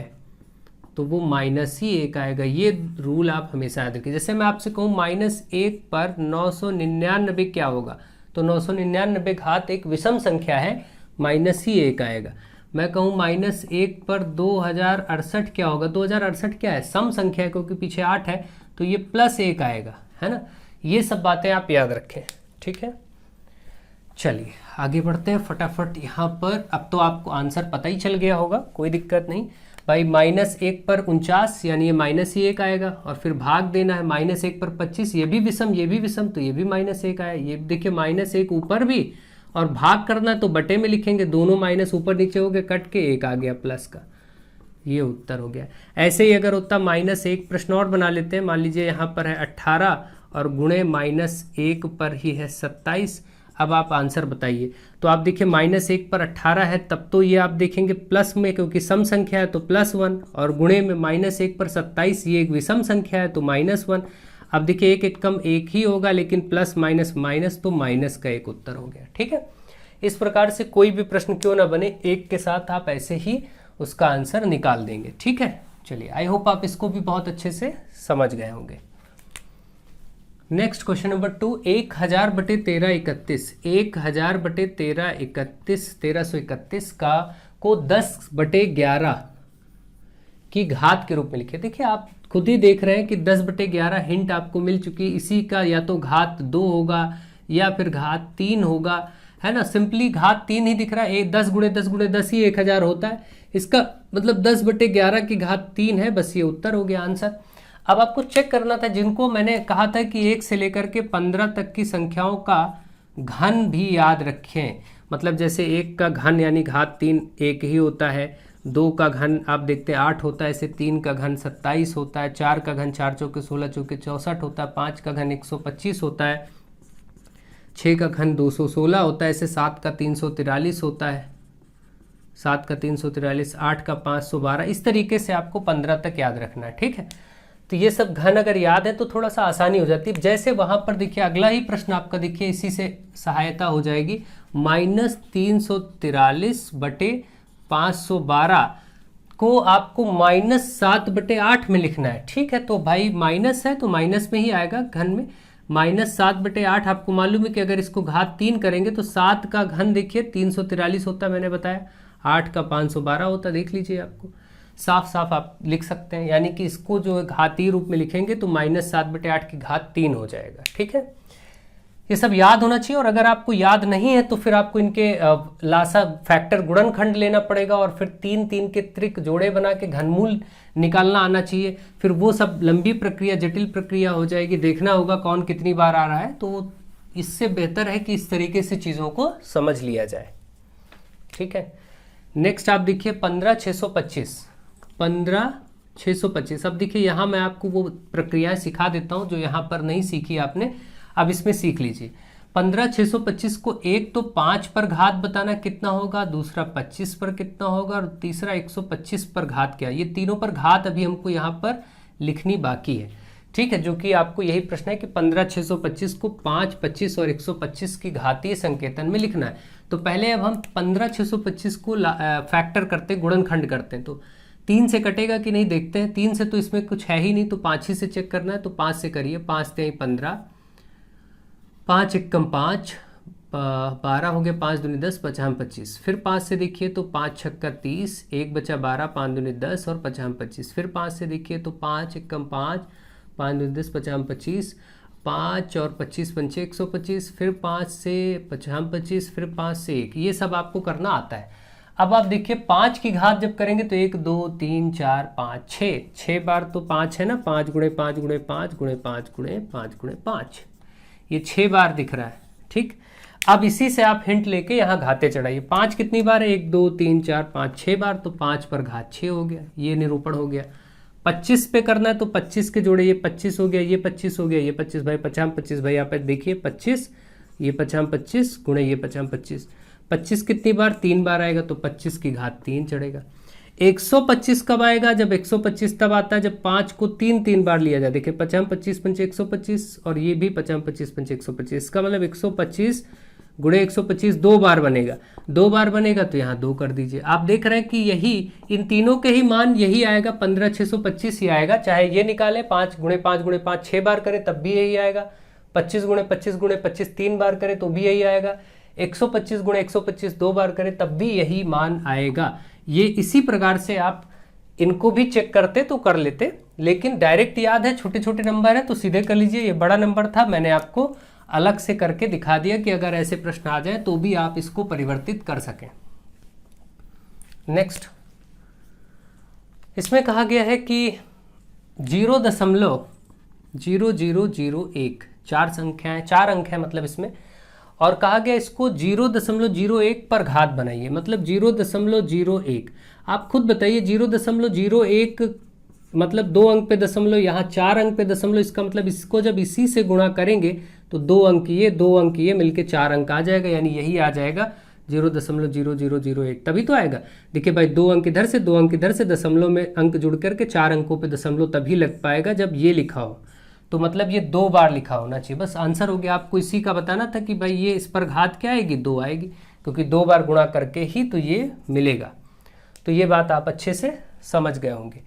तो वो -1 आएगा। ये रूल आप हमेशा याद रखिए। जैसे मैं आपसे कहूँ -1 पर 999 क्या होगा, तो 999 घात एक विषम संख्या है, -1 आएगा। मैं कहूँ -1 पर 2068 क्या होगा, 2068 क्या है, सम संख्या है क्योंकि पीछे 8 है, तो ये +1 आएगा, है ना। ये सब बातें आप याद रखें, ठीक है। चलिए आगे बढ़ते हैं फटाफट यहाँ पर। अब तो आपको आंसर पता ही चल गया होगा, कोई दिक्कत नहीं भाई। -1 पर 49 यानी ये -1 आएगा, और फिर भाग देना है -1 पर 25, ये भी विषम ये भी विषम, तो ये भी -1 आया। ये देखिए -1 ऊपर भी, और भाग करना तो बटे में लिखेंगे, दोनों माइनस ऊपर नीचे हो गए, कट के 1 आ गया प्लस का। ये उत्तर हो गया। ऐसे ही अगर होता -1 प्रश्न और बना लेते हैं। मान लीजिए यहाँ पर है 18 और गुणे -1 पर ही है 27। अब आप आंसर बताइए। तो आप देखिए -1 पर 18 है, तब तो ये आप देखेंगे प्लस में, क्योंकि सम संख्या है तो +1, और गुणे में -1 पर 27, ये एक विषम संख्या है तो -1। अब देखिए एक एकम एक ही होगा, लेकिन प्लस माइनस माइनस, तो माइनस का एक उत्तर हो गया। ठीक है, इस प्रकार से कोई भी प्रश्न क्यों ना बने, एक के साथ आप ऐसे ही उसका आंसर निकाल देंगे। ठीक है, चलिए आई होप आप इसको भी बहुत अच्छे से समझ गए होंगे। नेक्स्ट क्वेश्चन नंबर 2, 1000 बटे 1331, 1000 बटे 1331 का को 10 बटे 11 की घात के रूप में लिखे। देखिए आप खुद ही देख रहे हैं कि 10 बटे 11 हिंट आपको मिल चुकी है, इसी का या तो घात 2 होगा या फिर घात 3 होगा, है ना। सिंपली घात 3 ही दिख रहा है, 10 गुणे 10 गुणे 10 ही 1000 होता है, इसका मतलब 10 बटे 11 की घात 3 है। बस ये उत्तर हो गया आंसर। अब आपको चेक करना था, जिनको मैंने कहा था कि 1 से लेकर के 15 तक की संख्याओं का घन भी याद रखें, मतलब जैसे 1 का घन यानी घात 3 1 ही होता है, 2 का घन आप देखते हैं 8 होता है, ऐसे 3 का घन 27 होता है, 4 का घन 4 चौके 16 चौके 64 होता है, 5 का घन 125 होता है, 6 का घन 216 होता है, ऐसे 7 का 343 होता है, 7 का 343, 8 का 512, इस तरीके से आपको 15 तक याद रखना है। ठीक है, तो ये सब घन अगर याद है तो थोड़ा सा आसानी हो जाती है। जैसे वहां पर देखिए अगला ही प्रश्न आपका, देखिए इसी से सहायता हो जाएगी, -343 बटे 512 को आपको -7 बटे 8 में लिखना है। ठीक है, तो भाई माइनस है तो माइनस में ही आएगा घन में, -7 बटे 8। आपको मालूम है कि अगर इसको घात 3 करेंगे तो 7 का घन देखिए 343 होता है, मैंने बताया, 8 का 512 होता है, देख लीजिए आपको साफ साफ आप लिख सकते हैं। यानी कि इसको जो है घातीय रूप में लिखेंगे तो -7 बटे 8 की घात 3 हो जाएगा। ठीक है, ये सब याद होना चाहिए। और अगर आपको याद नहीं है तो फिर आपको इनके लासा फैक्टर गुणनखंड लेना पड़ेगा, और फिर 3 के त्रिक जोड़े बना के घनमूल निकालना आना चाहिए। फिर वो सब लंबी प्रक्रिया, जटिल प्रक्रिया हो जाएगी, देखना होगा कौन कितनी बार आ रहा है। तो इससे बेहतर है कि इस तरीके से चीज़ों को समझ लिया जाए। ठीक है, नेक्स्ट आप देखिए 15625। अब देखिए यहाँ मैं आपको वो प्रक्रियाएं सिखा देता हूँ जो यहाँ पर नहीं सीखी आपने, अब इसमें सीख लीजिए। 15625 को एक तो 5 पर घात बताना कितना होगा, दूसरा 25 पर कितना होगा, और तीसरा 125 पर घात क्या। ये तीनों पर घात अभी हमको यहाँ पर लिखनी बाकी है। ठीक है, जो कि आपको यही प्रश्न है कि 15625 को 5, 25 और 125 की घातीय संकेतन में लिखना है। तो पहले अब हम 15625 को फैक्टर करते, गुणनखंड करते हैं। तो 3 से कटेगा कि नहीं देखते हैं। 3 से तो इसमें कुछ है ही नहीं, तो 5 ही से चेक करना है। तो 5 से करिए, 5 3 15, 5 एकम 5, 12 हो गया, 5 दूनी 10, 50 25। फिर 5 से देखिए तो 5 छक्का 30, 1 बचा 12, 5 दूनी 10 और 50 25। फिर 5 से देखिए तो 5 एकम 5, 5 दूनी 10, 50 25, 5 और 25 पंचे 125। फिर 5 से 50 25, फिर 5 से 1, ये सब आपको करना आता है। अब आप देखिए 5 की घात जब करेंगे तो 1 2 3 4 5 6 बार तो 5 है ना, 5 गुणे 5 गुणे 5 गुणे 5 गुणे 5 गुणे 5, ये 6 बार दिख रहा है। ठीक, अब इसी से आप हिंट लेके यहाँ घाते चढ़ाइए। 5 कितनी बार है, 1 2 3 4 5 6 बार, तो 5 पर घात 6 हो गया, ये निरूपण हो गया। 25 पे करना है तो 25 के जोड़े, ये 25 हो गया, ये 25 हो गया, ये 25 भाई 50 25 भाई, यहाँ पे देखिए 25, ये 50 25 गुणे ये 50 25, 25 कितनी बार, 3 बार आएगा, तो 25 की घात 3 चढ़ेगा। 125 कब आएगा, जब 125 तब आता है जब 5 को 3 बार लिया जाए। देखिए 50 25 पंचे 125, और ये भी 50 25 पंचे 125, इसका मतलब 125 गुणे 125 2 बार बनेगा। 2 बार बनेगा तो यहाँ 2 कर दीजिए। आप देख रहे हैं कि यही इन तीनों के ही मान यही आएगा, 15625 ही आएगा। चाहे ये निकाले 5 गुणे 5 गुणे 5 6 बार करें तब भी यही आएगा, 25 गुणे 25 गुणे 25 3 बार करें तो भी यही आएगा, 125 गुणे 125 2 बार करें तब भी यही मान आएगा। ये इसी प्रकार से आप इनको भी चेक करते तो कर लेते, लेकिन डायरेक्ट याद है, छोटे छोटे नंबर है तो सीधे कर लीजिए। ये बड़ा नंबर था, मैंने आपको अलग से करके दिखा दिया कि अगर ऐसे प्रश्न आ जाए तो भी आप इसको परिवर्तित कर सकें। नेक्स्ट, इसमें कहा गया है कि 0.0001, 4 संख्याएं, 4 अंक है मतलब इसमें, और कहा गया इसको 0.01 पर घात बनाइए, मतलब 0.01। आप खुद बताइए 0.01 मतलब 2 अंक पे दशमलव, यहाँ 4 अंक पे दशमलव, इसका मतलब इसको जब इसी से गुणा करेंगे तो 2 अंक ये 2 अंक ये मिलके 4 अंक आ जाएगा, यानी यही आ जाएगा 0.0001, तभी तो आएगा। देखिए भाई 2 अंक इधर से 2 अंक इधर से, दशमलव में अंक जुड़ करके 4 अंकों पे दशमलव तभी लग पाएगा जब ये लिखा हो। तो मतलब ये 2 बार लिखा होना चाहिए। बस आंसर हो गया। आपको इसी का बताना था कि भाई ये इस पर घात क्या आएगी, 2 आएगी, क्योंकि 2 बार गुणा करके ही तो ये मिलेगा। तो ये बात आप अच्छे से समझ गए होंगे।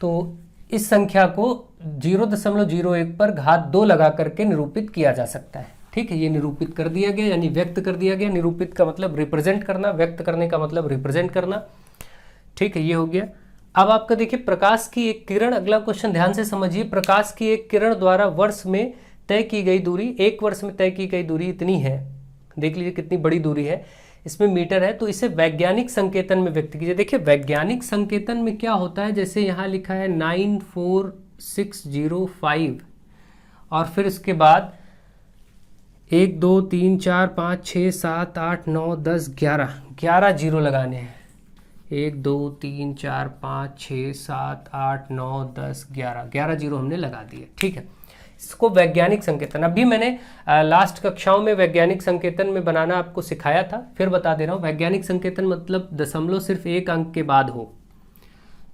तो इस संख्या को 0.01 पर घात 2 लगा करके निरूपित किया जा सकता है। ठीक है, ये निरूपित कर दिया गया, यानी व्यक्त कर दिया गया। निरूपित का मतलब रिप्रेजेंट करना, व्यक्त करने का मतलब रिप्रेजेंट करना। ठीक है, ये हो गया। अब आपका देखिए प्रकाश की एक किरण, अगला क्वेश्चन ध्यान से समझिए। प्रकाश की एक किरण द्वारा वर्ष में तय की गई दूरी, एक वर्ष में तय की गई दूरी इतनी है। देख लीजिए कितनी बड़ी दूरी है, इसमें मीटर है। तो इसे वैज्ञानिक संकेतन में व्यक्त कीजिए। देखिए वैज्ञानिक संकेतन में क्या होता है, जैसे यहाँ लिखा है 94605 और फिर इसके बाद 1 2 3 4 5 6 7 8 9 10 11 जीरो लगाने हैं। 1 2 3 4 5 6 7 8 9 10 11 जीरो हमने लगा दिए। ठीक है, इसको वैज्ञानिक संकेतन। अभी मैंने लास्ट कक्षाओं में वैज्ञानिक संकेतन में बनाना आपको सिखाया था, फिर बता दे रहा हूँ। वैज्ञानिक संकेतन मतलब दशमलव सिर्फ एक अंक के बाद हो।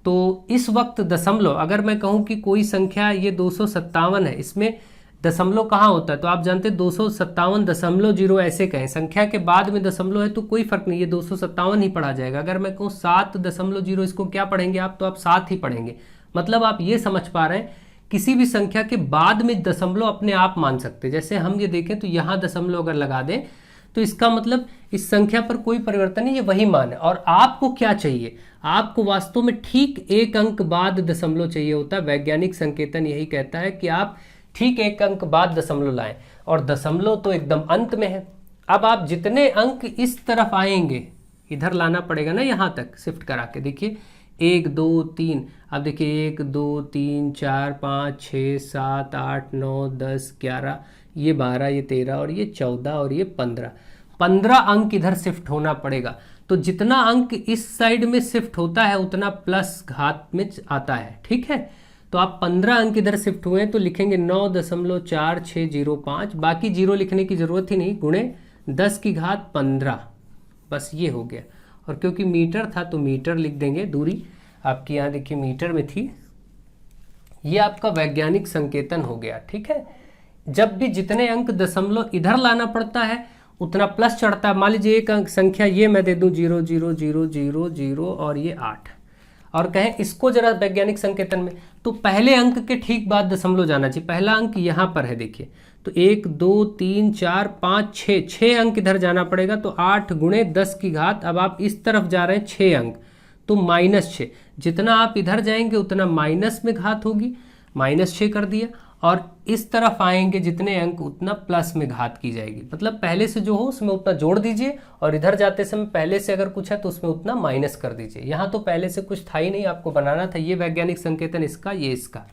तो इस वक्त दशमलव, अगर मैं कहूँ कि कोई संख्या ये 257 है, इसमें दशमलव कहाँ होता है, तो आप जानते हैं 257.0 ऐसे कहें। संख्या के बाद में दशमलव है तो कोई फर्क नहीं, ये 257 ही पढ़ा जाएगा। अगर मैं कहूँ 7.0, इसको क्या पढ़ेंगे आप, तो आप 7 ही पढ़ेंगे। मतलब आप ये समझ पा रहे हैं, किसी भी संख्या के बाद में दशमलव अपने आप मान सकते हैं। जैसे हम ये देखें तो यहाँ दशमलव अगर लगा दें तो इसका मतलब इस संख्या पर कोई परिवर्तन नहीं, ये वही मान है। और आपको क्या चाहिए, आपको वास्तव में ठीक एक अंक बाद दशमलव चाहिए होता है। वैज्ञानिक संकेतन यही कहता है कि आप ठीक एक अंक बाद दशमलव लाएं, और दशमलव तो एकदम अंत में है। अब आप जितने अंक इस तरफ आएंगे, इधर लाना पड़ेगा ना, यहाँ तक शिफ्ट करा के देखिए 1 2 3। अब देखिए 1 2 3 4 5 6 7 8 9 10 11, ये 12, ये 13 और ये 14 और ये 15 अंक इधर शिफ्ट होना पड़ेगा। तो जितना अंक इस साइड में शिफ्ट होता है उतना प्लस घात में आता है। ठीक है, तो आप 15 अंक इधर शिफ्ट हुए तो लिखेंगे 9.4605। बाकी जीरो लिखने की जरूरत ही नहीं, गुणे 10 की घात 15, बस ये हो गया। और क्योंकि मीटर था तो मीटर लिख देंगे। दूरी आपकी यहाँ देखिए मीटर में थी। ये आपका वैज्ञानिक संकेतन हो गया। ठीक है, जब भी जितने अंक दशमलव इधर लाना पड़ता है उतना प्लस चढ़ता है। मान लीजिए एक अंक संख्या ये मैं दे दूं 0 0 0 0 0 और ये 8, और कहें इसको जरा वैज्ञानिक संकेतन में, तो पहले अंक के ठीक बाद दशमलव जाना चाहिए। पहला अंक यहाँ पर है देखिए, तो 1 2 3 4 5 6 अंक इधर जाना पड़ेगा। तो 8 गुणे 10 की घात, अब आप इस तरफ जा रहे हैं 6 अंक, तो -6। जितना आप इधर जाएंगे उतना माइनस में घात होगी, -6 कर दिया। और इस तरफ आएंगे जितने अंक उतना प्लस में घात की जाएगी। मतलब पहले से जो हो उसमें उतना जोड़ दीजिए, और इधर जाते समय पहले से अगर कुछ है तो उसमें उतना माइनस कर दीजिए। यहाँ तो पहले से कुछ था ही नहीं, आपको बनाना था। ये वैज्ञानिक संकेतन इसका, ये इसका।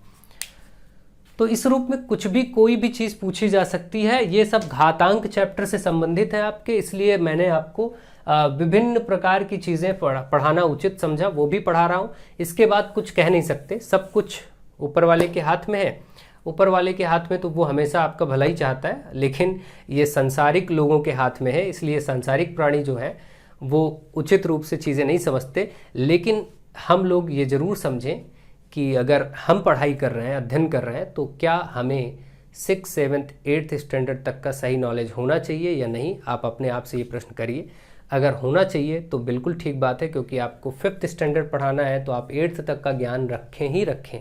तो इस रूप में कुछ भी कोई भी चीज़ पूछी जा सकती है। ये सब घातांक चैप्टर से संबंधित है आपके, इसलिए मैंने आपको विभिन्न प्रकार की चीज़ें पढ़ाना उचित समझा, वो भी पढ़ा रहा हूँ। इसके बाद कुछ कह नहीं सकते, सब कुछ ऊपर वाले के हाथ में है। ऊपर वाले के हाथ में तो वो हमेशा आपका भला ही चाहता है, लेकिन ये संसारिक लोगों के हाथ में है, इसलिए संसारिक प्राणी जो है वो उचित रूप से चीज़ें नहीं समझते। लेकिन हम लोग ये ज़रूर समझें कि अगर हम पढ़ाई कर रहे हैं, अध्ययन कर रहे हैं, तो क्या हमें 6th 7th 8th स्टैंडर्ड तक का सही नॉलेज होना चाहिए या नहीं। आप अपने आप से ये प्रश्न करिए। अगर होना चाहिए तो बिल्कुल ठीक बात है, क्योंकि आपको 5th स्टैंडर्ड पढ़ाना है तो आप 8th तक का ज्ञान रखें ही रखें।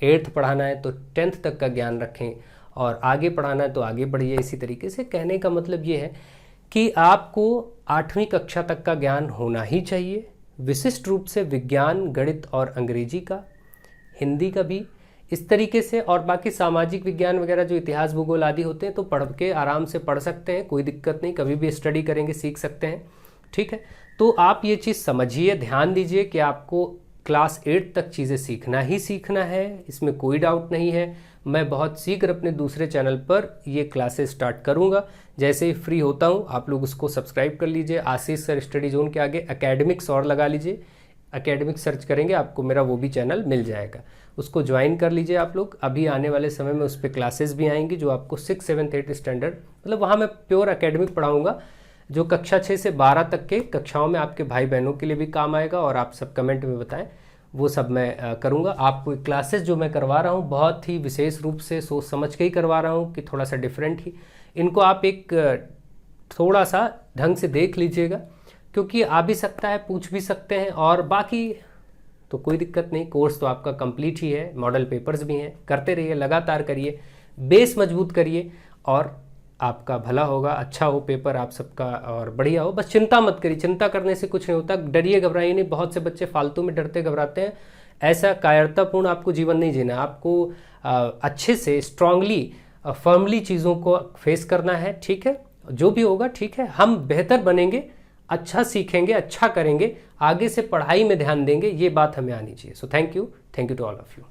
8th पढ़ाना है तो 10th तक का ज्ञान रखें, और आगे पढ़ाना है तो आगे बढ़िए। इसी तरीके से कहने का मतलब ये है कि आपको 8वीं कक्षा तक का ज्ञान होना ही चाहिए, विशिष्ट रूप से विज्ञान, गणित और अंग्रेजी का, हिंदी का भी इस तरीके से। और बाकी सामाजिक विज्ञान वगैरह जो इतिहास भूगोल आदि होते हैं तो पढ़ के आराम से पढ़ सकते हैं, कोई दिक्कत नहीं, कभी भी स्टडी करेंगे सीख सकते हैं। ठीक है, तो आप ये चीज़ समझिए, ध्यान दीजिए कि आपको क्लास 8 तक चीज़ें सीखना ही सीखना है, इसमें कोई डाउट नहीं है। मैं बहुत शीघ्र अपने दूसरे चैनल पर ये क्लासेस स्टार्ट करूंगा। जैसे ही फ्री होता हूं आप लोग उसको सब्सक्राइब कर लीजिए। आशीष सर स्टडी जोन के आगे एकेडमिक्स और लगा लीजिए, एकेडमिक्स सर्च करेंगे आपको मेरा वो भी चैनल मिल जाएगा, उसको ज्वाइन कर लीजिए आप लोग। अभी आने वाले समय में उस पर क्लासेस भी आएंगी जो आपको 6th 7th 8th स्टैंडर्ड, मतलब वहाँ मैं प्योर एकेडमिक पढ़ाऊँगा, जो कक्षा 6 से 12 तक के कक्षाओं में आपके भाई बहनों के लिए भी काम आएगा। और आप सब कमेंट में बताएं, वो सब मैं करूँगा। आपको क्लासेस जो मैं करवा रहा हूँ बहुत ही विशेष रूप से सोच समझ के ही करवा रहा हूँ कि थोड़ा सा डिफरेंट ही इनको आप एक थोड़ा सा ढंग से देख लीजिएगा, क्योंकि आ भी सकता है, पूछ भी सकते हैं, और बाकी तो कोई दिक्कत नहीं। कोर्स तो आपका कंप्लीट ही है, मॉडल पेपर्स भी हैं, करते रहिए, लगातार करिए, बेस मजबूत करिए और आपका भला होगा, अच्छा हो पेपर आप सबका और बढ़िया हो। बस चिंता मत करिए, चिंता करने से कुछ नहीं होता, डरिए घबराइए नहीं। बहुत से बच्चे फालतू में डरते घबराते हैं। ऐसा कायरतापूर्ण आपको जीवन नहीं जीना, आपको अच्छे से स्ट्रांगली फर्मली चीज़ों को फेस करना है। ठीक है, जो भी होगा ठीक है, हम बेहतर बनेंगे, अच्छा सीखेंगे, अच्छा करेंगे, आगे से पढ़ाई में ध्यान देंगे, ये बात हमें आनी चाहिए। So thank you to all of you.